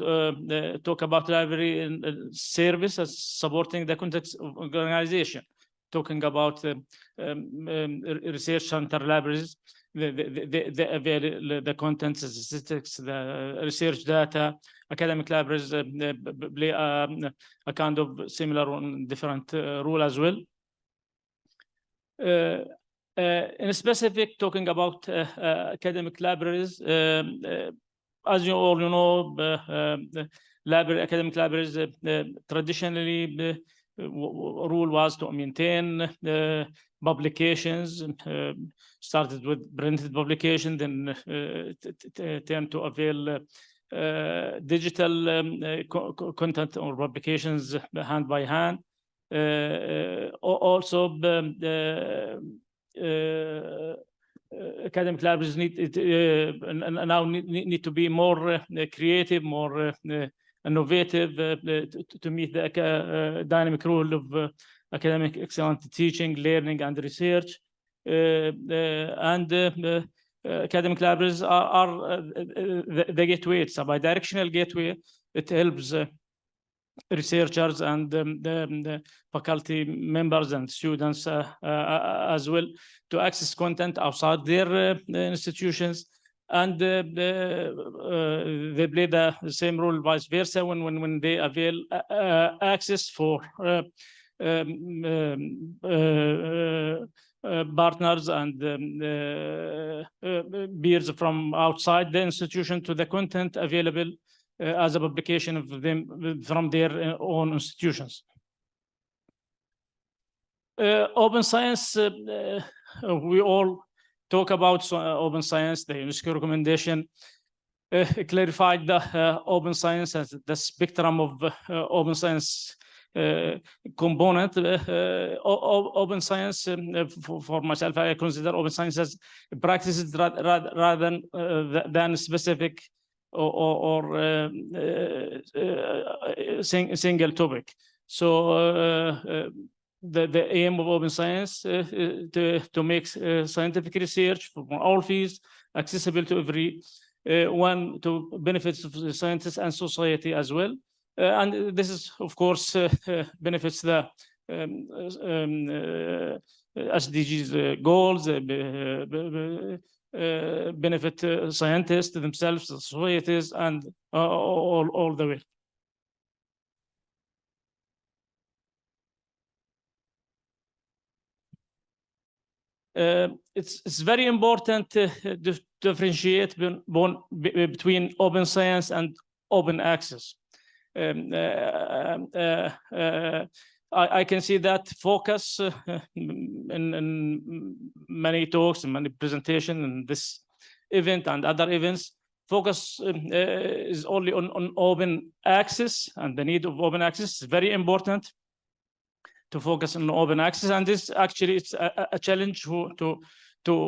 talk about library and service as supporting the context of organization, talking about research center libraries, the contents, the statistics, the research data. Academic libraries play a kind of similar and different role as well. In specific, talking about academic libraries, as you all know, academic libraries traditionally rule was to maintain publications. Started with printed publication, then tend to avail digital content or publications hand by hand. Also, academic libraries need to be more creative, more innovative to meet the dynamic role of academic excellent teaching, learning, and research. Academic libraries are the gateway. It's a bidirectional gateway. It helps researchers and the faculty members and students as well to access content outside their institutions, and they play the same role vice versa when they avail access for partners and peers from outside the institution to the content available as a publication of them from their own institutions. Open science, we all talk about open science. The UNESCO recommendation clarified the open science as the spectrum of open science component. Open science, for myself, I consider open science as practices rather than specific or single topic. So the aim of open science to make scientific research from all fields accessible to every one, to benefits of the scientists and society as well. And this is, of course, benefits the SDGs goals, benefit scientists themselves, societies, and all the way. It's very important to differentiate between open science and open access. I can see that focus in many talks and many presentations in this event and other events. Focus is only on open access, and the need of open access is very important to focus on open access. And this actually it's a challenge to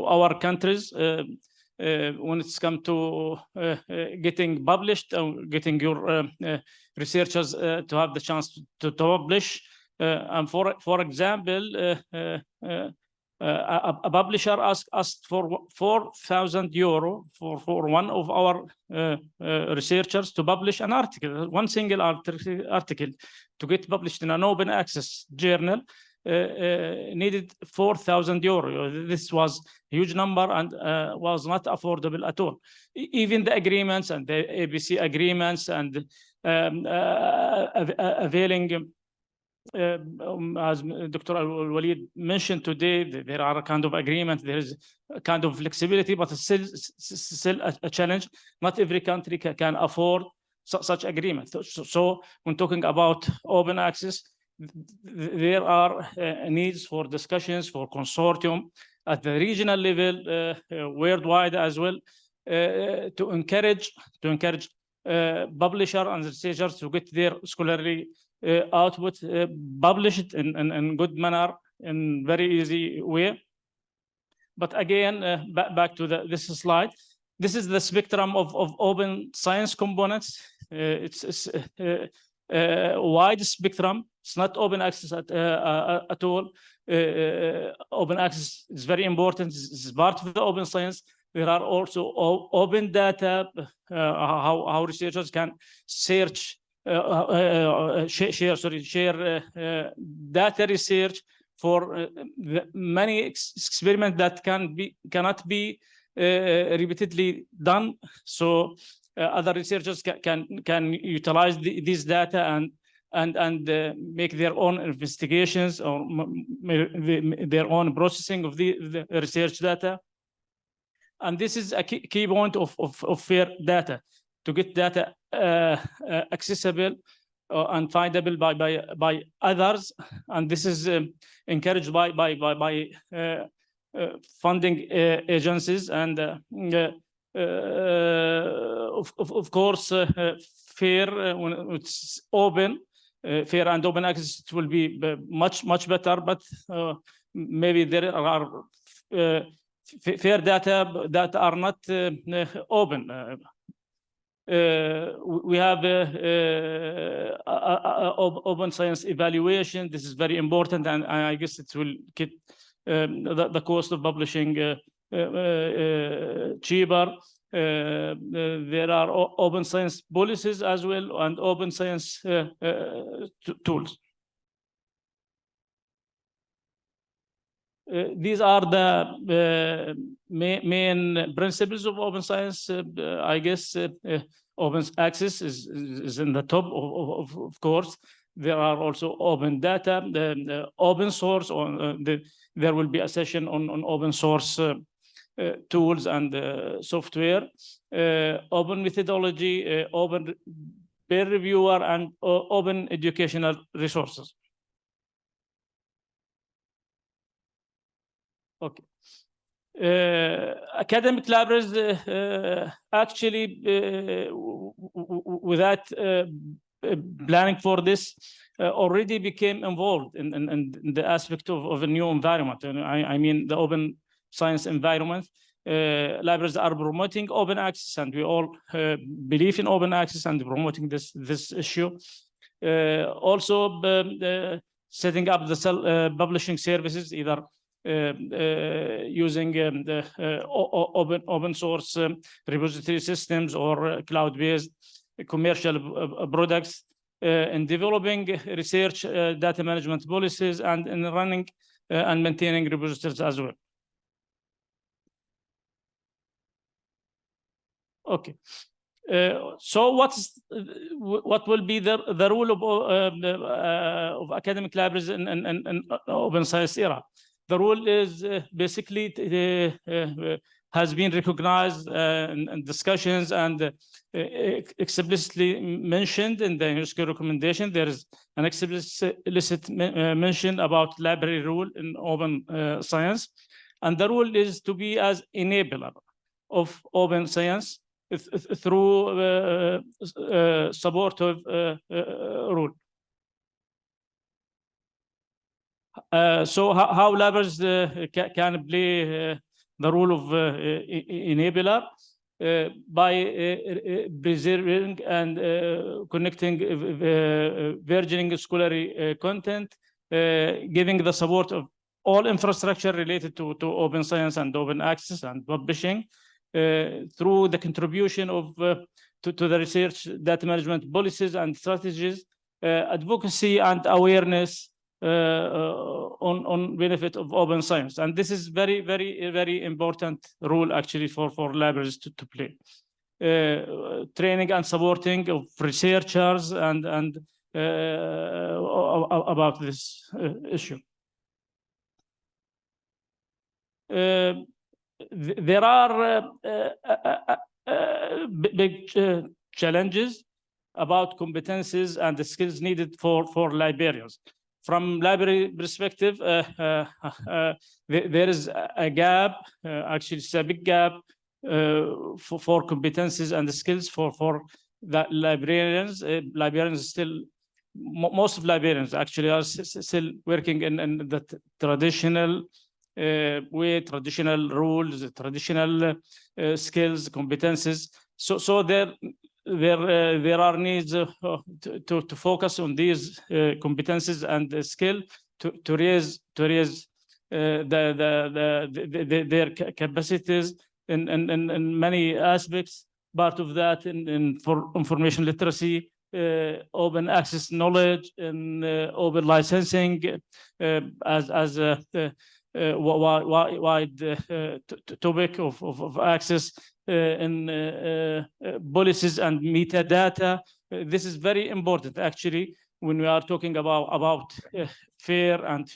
our countries when it's come to getting published or getting your researchers to have the chance to publish. And for example, a publisher asked for 4,000 euro for one of our researchers to publish an article, one single article to get published in an open access journal. Needed 4,000 euro. This was a huge number and was not affordable at all. Even the agreements and the ABC agreements and availing, as Dr. Al-Walid mentioned today, there are a kind of agreement, there is a kind of flexibility, but it's still a challenge. Not every country can afford such agreement. So when talking about open access, there are needs for discussions for consortium at the regional level, worldwide as well, to encourage publisher and researchers to get their scholarly output published in good manner, in very easy way. But again, back to this slide. This is the spectrum of open science components. It's wide spectrum. It's not open access at all. Open access is very important. It's part of the open science. There are also open data, how researchers can search, share data research for many experiments that cannot be repeatedly done. So other researchers can utilize these data and make their own investigations or their own processing of the research data. And this is a key point of FAIR data, to get data accessible and findable by others. And this is encouraged by funding agencies. And of course, FAIR, when it's open, FAIR and open access, it will be much better. But maybe there are FAIR data that are not open. We have open science evaluation. This is very important, and I guess it will get the cost of publishing cheaper. There are open science policies as well, and open science tools. These are the main principles of open science. I guess open access is in the top, of course. There are also open data, open source. There will be a session on open source tools and software, open methodology, open peer reviewer, and open educational resources. Okay. Academic libraries actually, without planning for this, already became involved in the aspect of a new environment. And I mean the open science environment. Libraries are promoting open access, and we all believe in open access and promoting this issue. Also, setting up the publishing services, either using the open source repository systems or cloud-based commercial products, in developing research data management policies, and in running and maintaining repositories as well. Okay. So what will be the role of academic libraries in open science era? The role is basically has been recognized in discussions and explicitly mentioned in the UNESCO recommendation. There is an explicit mention about library role in open science, and the role is to be as enabler of open science through supportive role. So how libraries can play the role of enabler by preserving and connecting burgeoning scholarly content, giving the support of all infrastructure related to open science and open access and publishing, through the contribution of to the research data management policies and strategies, advocacy and awareness on benefit of open science. And this is very important role actually for libraries to play. Training and supporting of researchers and about this issue. There are big challenges about competencies and the skills needed for librarians. from library perspective, there is a gap. Actually, it's a big gap for competencies and skills for the librarians. Librarians still, most of librarians actually are still working in the traditional way, traditional rules, traditional skills, competencies. So there are needs to focus on these competencies and skill to raise their capacities in many aspects. Part of that for information literacy, open access knowledge, and open licensing as a wide topic of access in policies and metadata. This is very important actually when we are talking about fairness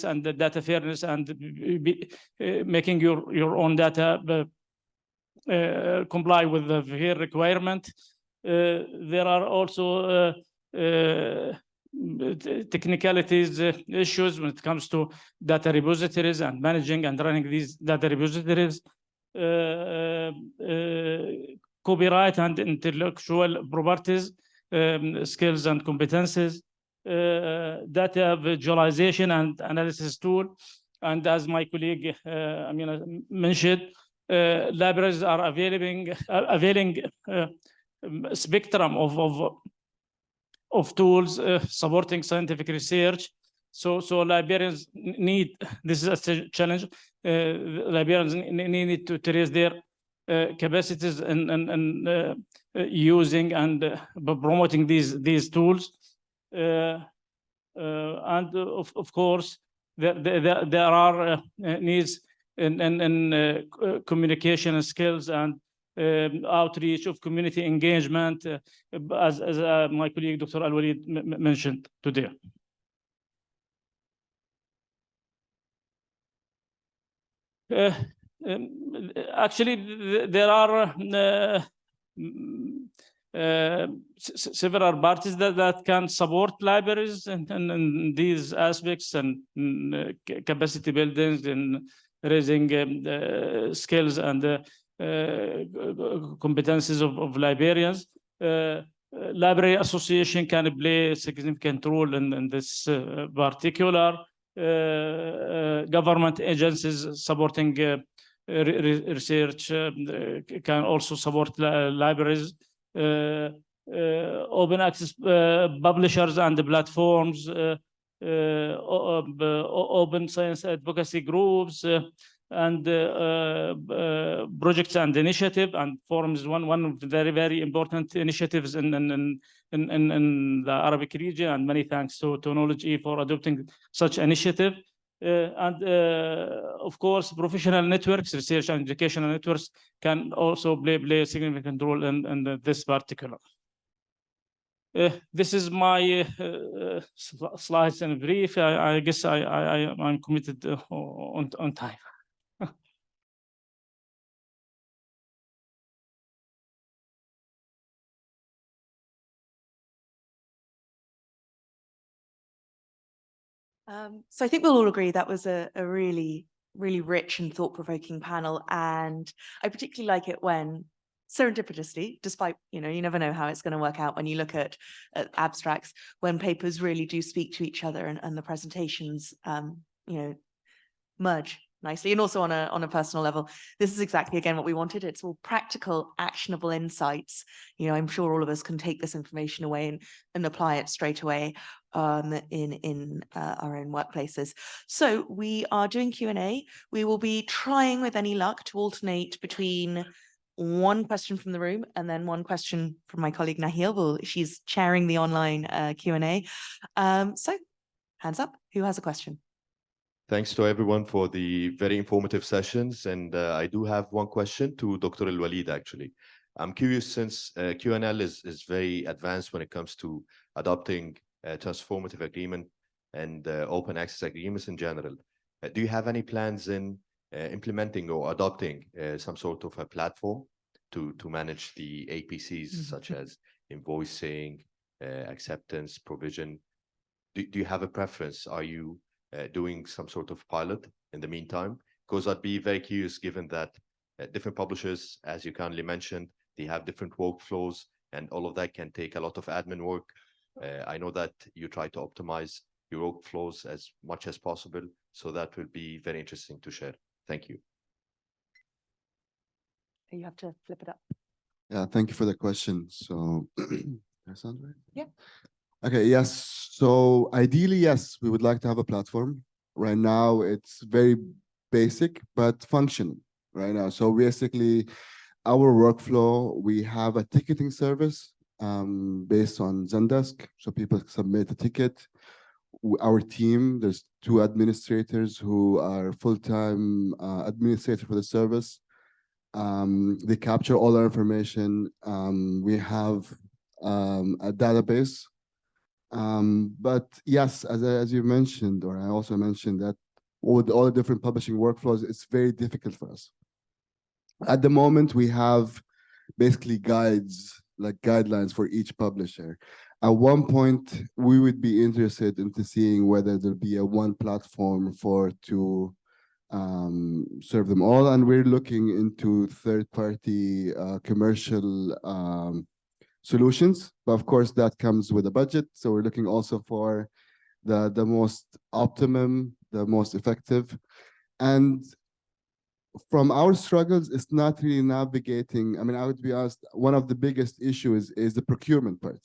and the data fairness and making your own data comply with the fair requirement. There are also technicalities issues when it comes to data repositories and managing and running these data repositories. Copyright and intellectual properties, skills and competences, data visualization and analysis tool. And as my colleague Amina mentioned, libraries are availing spectrum of tools supporting scientific research. So librarians need, this is a challenge, librarians need to raise their capacities and using and promoting these tools. And of course, there are needs in communication skills and outreach of community engagement, as my colleague Dr. Al-Walid mentioned today. Actually, there are several parties that can support libraries in these aspects and capacity building and raising skills and competencies of librarians. Library association can play a significant role in this particular. Government agencies supporting research can also support libraries. Open access publishers and the platforms, open science advocacy groups, and projects and initiative, and F.O.R.M is one of the very important initiatives in the Arabic region, and many thanks to Knowledge E for adopting such initiative. And of course, professional networks, research and educational networks can also play a significant role in this particular. This is my slides in brief. I guess I'm committed on time. So I think we'll all agree that was a really rich and thought-provoking panel, and I particularly like it when serendipitously, despite, you never know how it's going to work out when you look at abstracts, when papers really do speak to each other and the presentations, merge nicely, and also on a personal level. This is exactly, again, what we wanted. It's all practical, actionable insights. I'm sure all of us can take this information away and apply it straight away in our own workplaces. So we are doing Q&A. We will be trying, with any luck, to alternate between one question from the room and then one question from my colleague Nahil. She's chairing the online Q&A. So hands up, who has a question? Thanks to everyone for the very informative sessions. And I do have one question to Dr. Al-Walid, actually. I'm curious, since QNL is very advanced when it comes to adopting transformative agreement and open access agreements in general. Do you have any plans in implementing or adopting some sort of a platform to manage the APCs, such as invoicing, acceptance, provision? do you have a preference? Are you doing some sort of pilot in the meantime? Because I'd be very curious, given that different publishers, as you kindly mentioned, they have different workflows, and all of that can take a lot of admin work. I know that you try to optimize your workflows as much as possible, so that will be very interesting to share. Thank you. You have to flip it up. Yeah, thank you for the question. So, that sound right? Yeah. Okay, yes. So ideally, yes, we would like to have a platform. Right now, it's very basic, but functional right now. So basically, our workflow, we have a ticketing service based on Zendesk. So people submit a ticket. Our team, there's 2 administrators who are full-time administrators for the service. They capture all our information. We have a database. But yes, as you mentioned, or I also mentioned that with all the different publishing workflows, it's very difficult for us. At the moment, we have basically guidelines for each publisher. At one point, we would be interested into seeing whether there'll be a one platform to serve them all, and we're looking into third-party commercial solutions. But of course, that comes with a budget. So we're looking also for the most optimum, the most effective. And from our struggles, it's not really navigating. I mean, I would be honest, one of the biggest issues is the procurement part.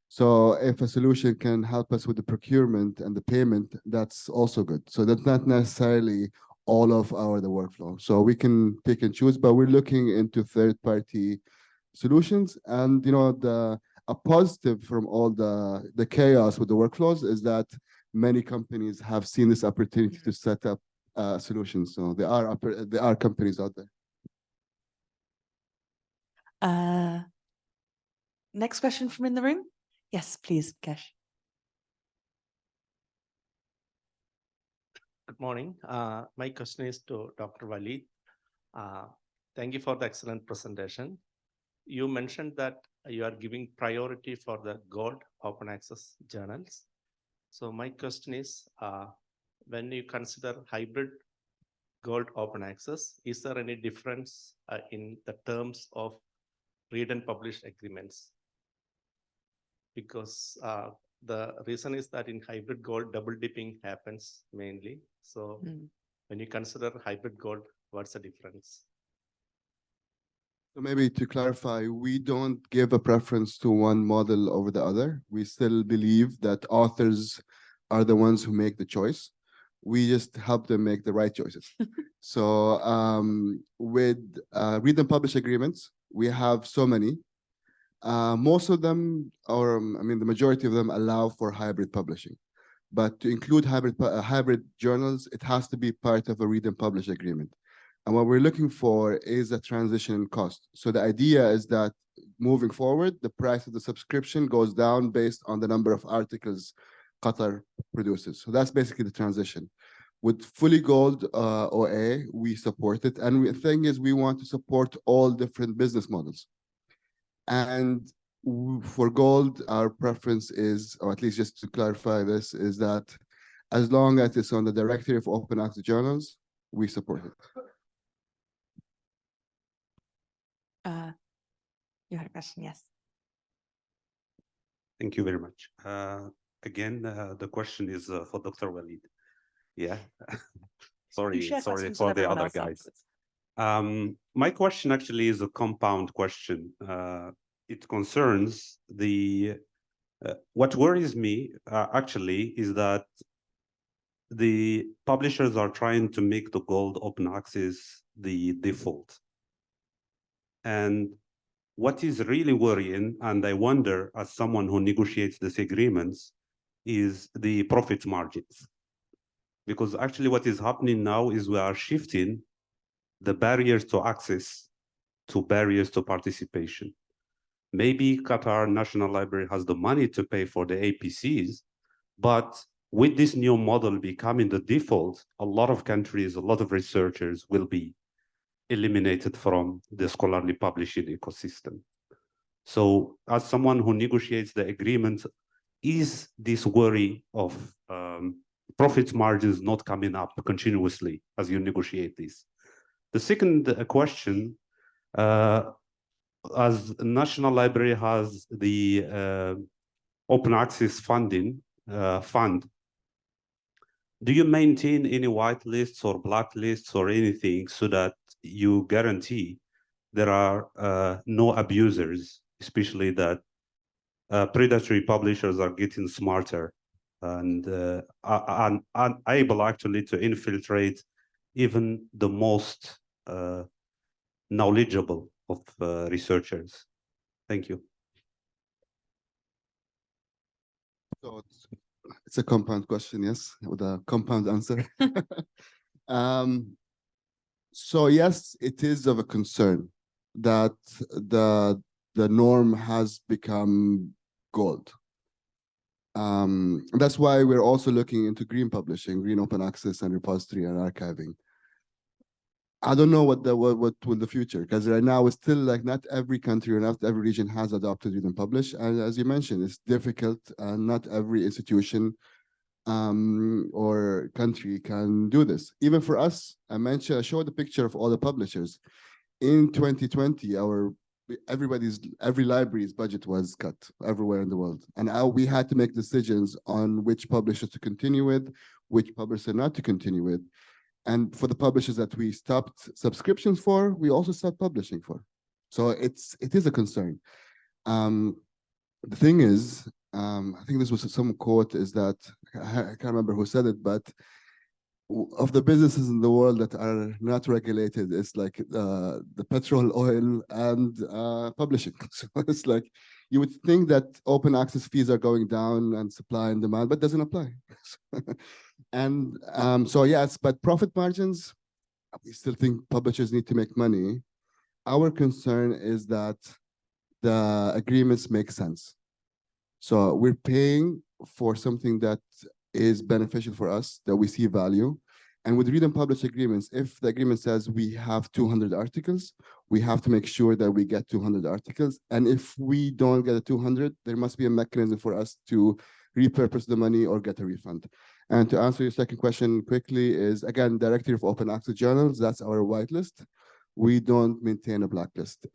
So if a solution can help us with the procurement and the payment, that's also good. So that's not necessarily all of the workflow. So we can pick and choose, but we're looking into third-party solutions. And a positive from all the chaos with the workflows is that many companies have seen this opportunity to set up solutions. So there are companies out there. Next question from in the room. Yes, please, Kesh. Good morning. My question is to Dr. Walid. Thank you for the excellent presentation. You mentioned that you are giving priority for the gold open access journals. So my question is, when you consider hybrid gold open access, is there any difference in the terms of read and publish agreements? Because the reason is that in hybrid gold, double dipping happens mainly. So when you consider hybrid gold, what's the difference? So maybe to clarify, we don't give a preference to one model over the other. We still believe that authors are the ones who make the choice. We just help them make the right choices. So with read and publish agreements, we have so many. Most of them, or the majority of them, allow for hybrid publishing. But to include hybrid journals, it has to be part of a read and publish agreement. And what we're looking for is a transition in cost. So the idea is that moving forward, the price of the subscription goes down based on the number of articles Qatar produces. So that's basically the transition. With fully gold OA, we support it. And the thing is, we want to support all different business models. And for gold, our preference is, or at least just to clarify this, is that as long as it's on the directory of open access journals, we support it. You had a question, yes. Thank you very much. Again, the question is for Dr. Walid. Yeah, sorry for the other guys. My question actually is a compound question. It concerns what worries me actually is that the publishers are trying to make the gold open access the default. And what is really worrying, and I wonder as someone who negotiates these agreements, is the profit margins. Because actually what is happening now is we are shifting the barriers to access to barriers to participation. Maybe Qatar National Library has the money to pay for the APCs, but with this new model becoming the default, a lot of countries, a lot of researchers will be eliminated from the scholarly publishing ecosystem. So as someone who negotiates the agreement, is this worry of profit margins not coming up continuously as you negotiate this? The second question, as National Library has the open access funding fund, do you maintain any white lists or black lists or anything so that you guarantee there are no abusers, especially that predatory publishers are getting smarter and able actually to infiltrate even the most knowledgeable of researchers? Thank you. So it's a compound question, yes, with a compound answer. So yes, it is of a concern that the norm has become gold. That's why we're also looking into green publishing, green open access and repository and archiving. I don't know what will the future, because right now it's still like not every country or not every region has adopted read and publish. And as you mentioned, it's difficult, and not every institution or country can do this. Even for us, I showed the picture of all the publishers. In 2020, every library's budget was cut everywhere in the world. And we had to make decisions on which publishers to continue with, which publishers not to continue with. And for the publishers that we stopped subscriptions for, we also stopped publishing for. So it is a concern. The thing is, I think this was some quote, is that, I can't remember who said it, but of the businesses in the world that are not regulated, it's like the petrol, oil, and publishing. So it's like, you would think that open access fees are going down and supply and demand, but it doesn't apply. And so yes, but profit margins, we still think publishers need to make money. Our concern is that the agreements make sense. So we're paying for something that is beneficial for us, that we see value. And with read and publish agreements, if the agreement says we have 200 articles, we have to make sure that we get 200 articles. And if we don't get a 200, there must be a mechanism for us to repurpose the money or get a refund. And to answer your second question quickly is, again, Directory of Open Access Journals, that's our whitelist. We don't maintain a blacklist.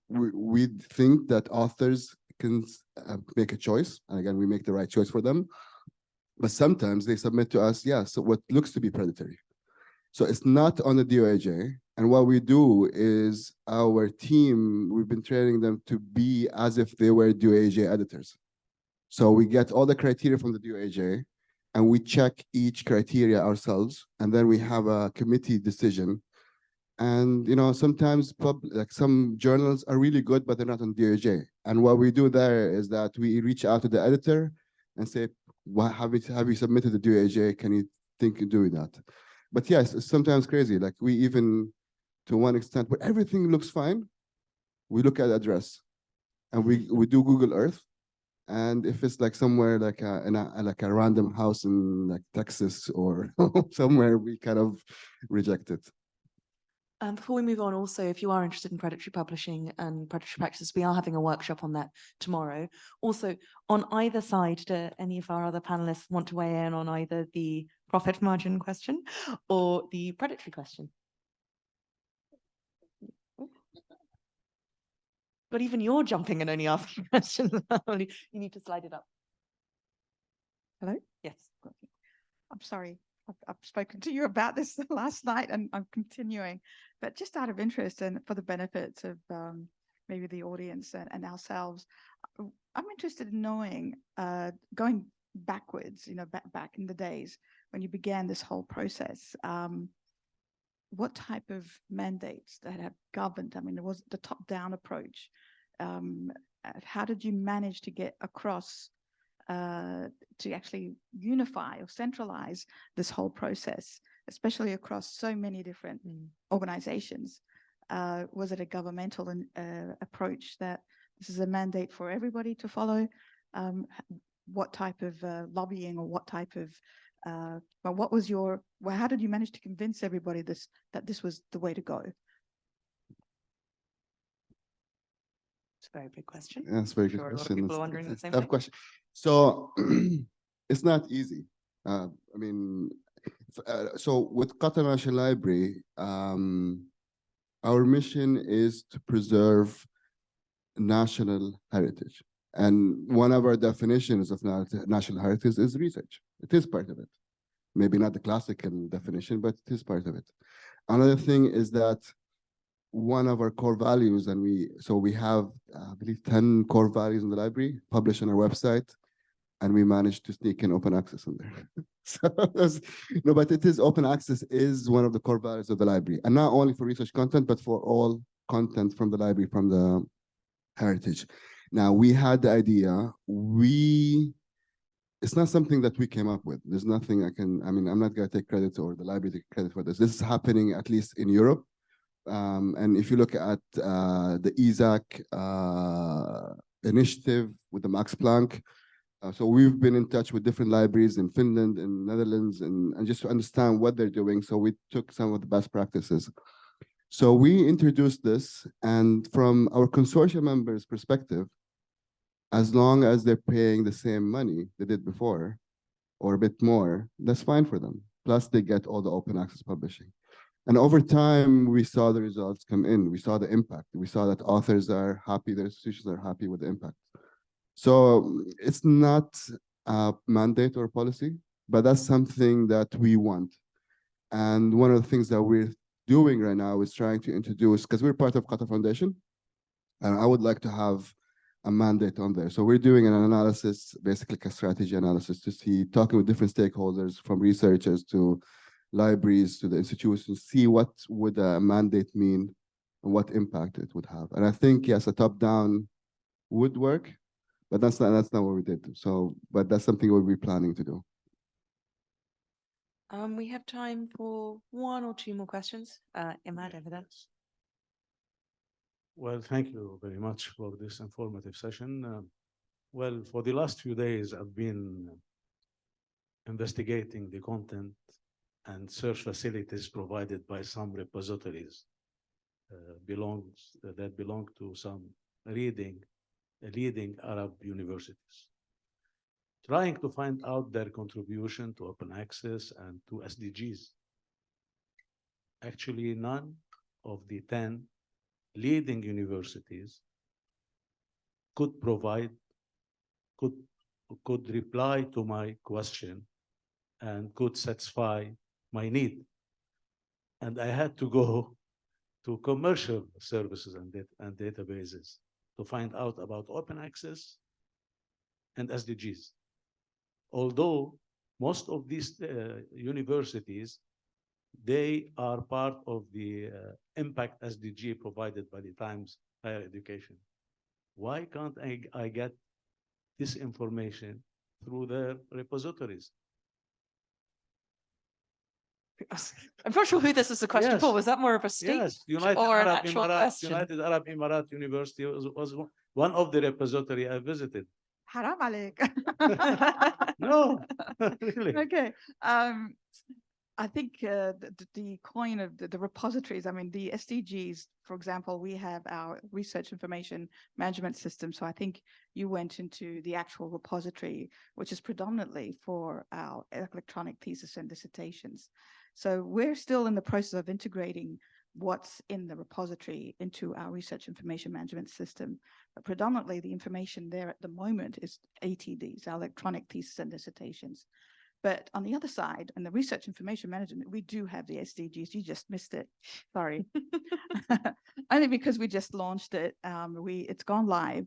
We think that authors can make a choice. And again, we make the right choice for them. But sometimes they submit to us, so what looks to be predatory. So it's not on the DOAJ. And what we do is our team, we've been training them to be as if they were DOAJ editors. So we get all the criteria from the DOAJ, and we check each criteria ourselves, and then we have a committee decision. And sometimes like some journals are really good, but they're not on DOAJ. And what we do there is that we reach out to the editor and say, have you submitted the DOAJ? Can you think of doing that? But yes, it's sometimes crazy. Like we even, to one extent, where everything looks fine, we look at the address, and we do Google Earth. And if it's like somewhere like a random house in like Texas or somewhere, we kind of reject it. Before we move on, also, if you are interested in predatory publishing and predatory practices, we are having a workshop on that tomorrow. Also, on either side, do any of our other panelists want to weigh in on either the profit margin question or the predatory question? But even you're jumping and only asking questions. You need to slide it up. Hello? Yes. I'm sorry. I've spoken to you about this last night, and I'm continuing. But just out of interest and for the benefits of maybe the audience and ourselves, I'm interested in knowing, going backwards, back in the days when you began this whole process, what type of mandates that have governed? I mean, it was the top-down approach. How did you manage to get across to actually unify or centralize this whole process, especially across so many different organizations? Was it a governmental approach that this is a mandate for everybody to follow? What type of lobbying, or what type of what was your, how did you manage to convince everybody that this was the way to go? very big question. That's a very good Sure, a lot of question. people It's are wondering the same tough thing. question. So it's not easy. I mean, so with Qatar National Library, our mission is to preserve national heritage. And one of our definitions of national heritage is research. It is part of it. Maybe not the classical definition, but it is part of it. Another thing is that one of our core values, and we have, I believe, 10 core values in the library published on our website, and we managed to sneak in open access in there. So no, but it is open access is one of the core values of the library, and not only for research content, but for all content from the library, from the heritage. Now, we had the idea, it's not something that we came up with. There's nothing I'm not gonna take credit or the library take credit for this. This is happening at least in Europe. And if you look at the ESAC initiative with the Max Planck, so we've been in touch with different libraries in Finland and Netherlands, and just to understand what they're doing. So we took some of the best practices. So we introduced this, and from our consortium members' perspective, as long as they're paying the same money they did before, or a bit more, that's fine for them. Plus, they get all the open access publishing. And over time, we saw the results come in. We saw the impact. We saw that authors are happy, their institutions are happy with the impact. So it's not a mandate or policy, but that's something that we want. And one of the things that we're doing right now is trying to introduce, because we're part of Qatar Foundation, and I would like to have a mandate on there. So we're doing an analysis, basically a strategy analysis, to see, talking with different stakeholders, from researchers to libraries to the institutions, see what would a mandate mean and what impact it would have. And I think, yes, a top-down would work, but that's not what we did. So, but that's something we'll be planning to do. We have time for one or two more questions. Imad, over there. Well, thank you very much for this informative session. Well, for the last few days, I've been investigating the content and search facilities provided by some repositories that belong to some leading Arab universities, trying to find out their contribution to open access and to SDGs. Actually, none of the 10 leading universities could reply to my question and could satisfy my need. And I had to go to commercial services and databases to find out about open access and SDGs. Although most of these universities, they are part of the impact SDG provided by the Times Higher Education. Why can't I get this information through their repositories? I'm not sure who this is a question for. Was that more of a state? Yes, United or an Arab actual Emirates, question? United Arab Emirates University was one of the repository I visited. Haram alik. No, really. Okay. I think the coin of the repositories, I mean, the SDGs, for example, we have our research information management system. So I think you went into the actual repository, which is predominantly for our electronic thesis and dissertations. So we're still in the process of integrating what's in the repository into our research information management system. But predominantly the information there at the moment is ATDs, our electronic thesis and dissertations. But on the other side, in the research information management, we do have the SDGs. You just missed it. Sorry. Only because we just launched it. It's gone live,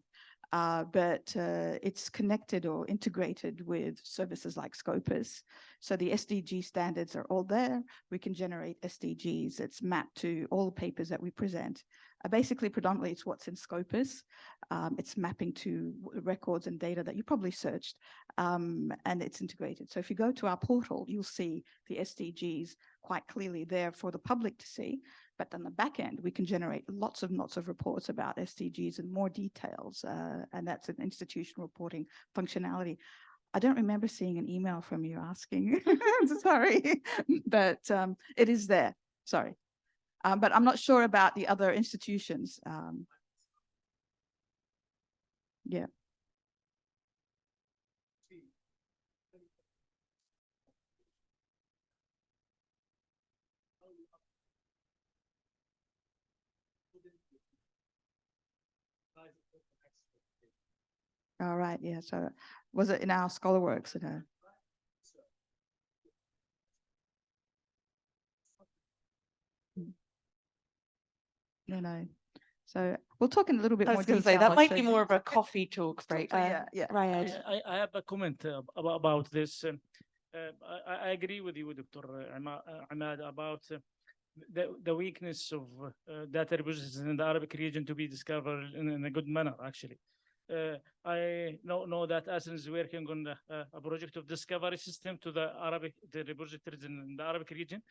but it's connected or integrated with services like Scopus. So the SDG standards are all there. We can generate SDGs. It's mapped to all the papers that we present. Basically, predominantly, it's what's in Scopus. It's mapping to records and data that you probably searched, and it's integrated. So if you go to our portal, you'll see the SDGs quite clearly there for the public to see. But on the back end, we can generate lots of reports about SDGs and more details, and that's an institutional reporting functionality. I don't remember seeing an email from you asking. Sorry, but it is there. Sorry. But I'm not sure about the other institutions. Yeah. All right, yeah, so was it in our ScholarWorks? No. So we'll talk in a little bit I more was going detail. to say that might so- be more of a coffee talk break. Yeah, yeah. Rayed. I have a comment about this. I agree with you, Dr. Ahmad, about the weakness of data repositories in the Arabic region to be discovered in a good manner, actually. I know that Athens is working on a project of discovery system to the repositories in the Arabic region.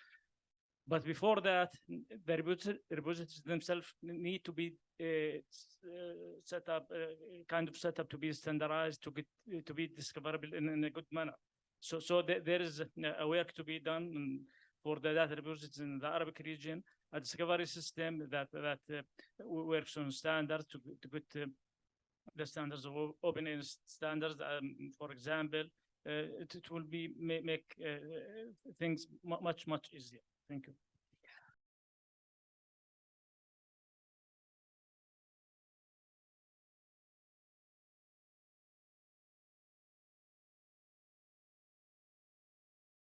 But before that, the repositories themselves need to be set up to be standardized, to be discoverable in a good manner. So there is a work to be done for the data repositories in the Arabic region, a discovery system that works on standards to put the standards of open standards. For example, it will make things much easier. Thank you.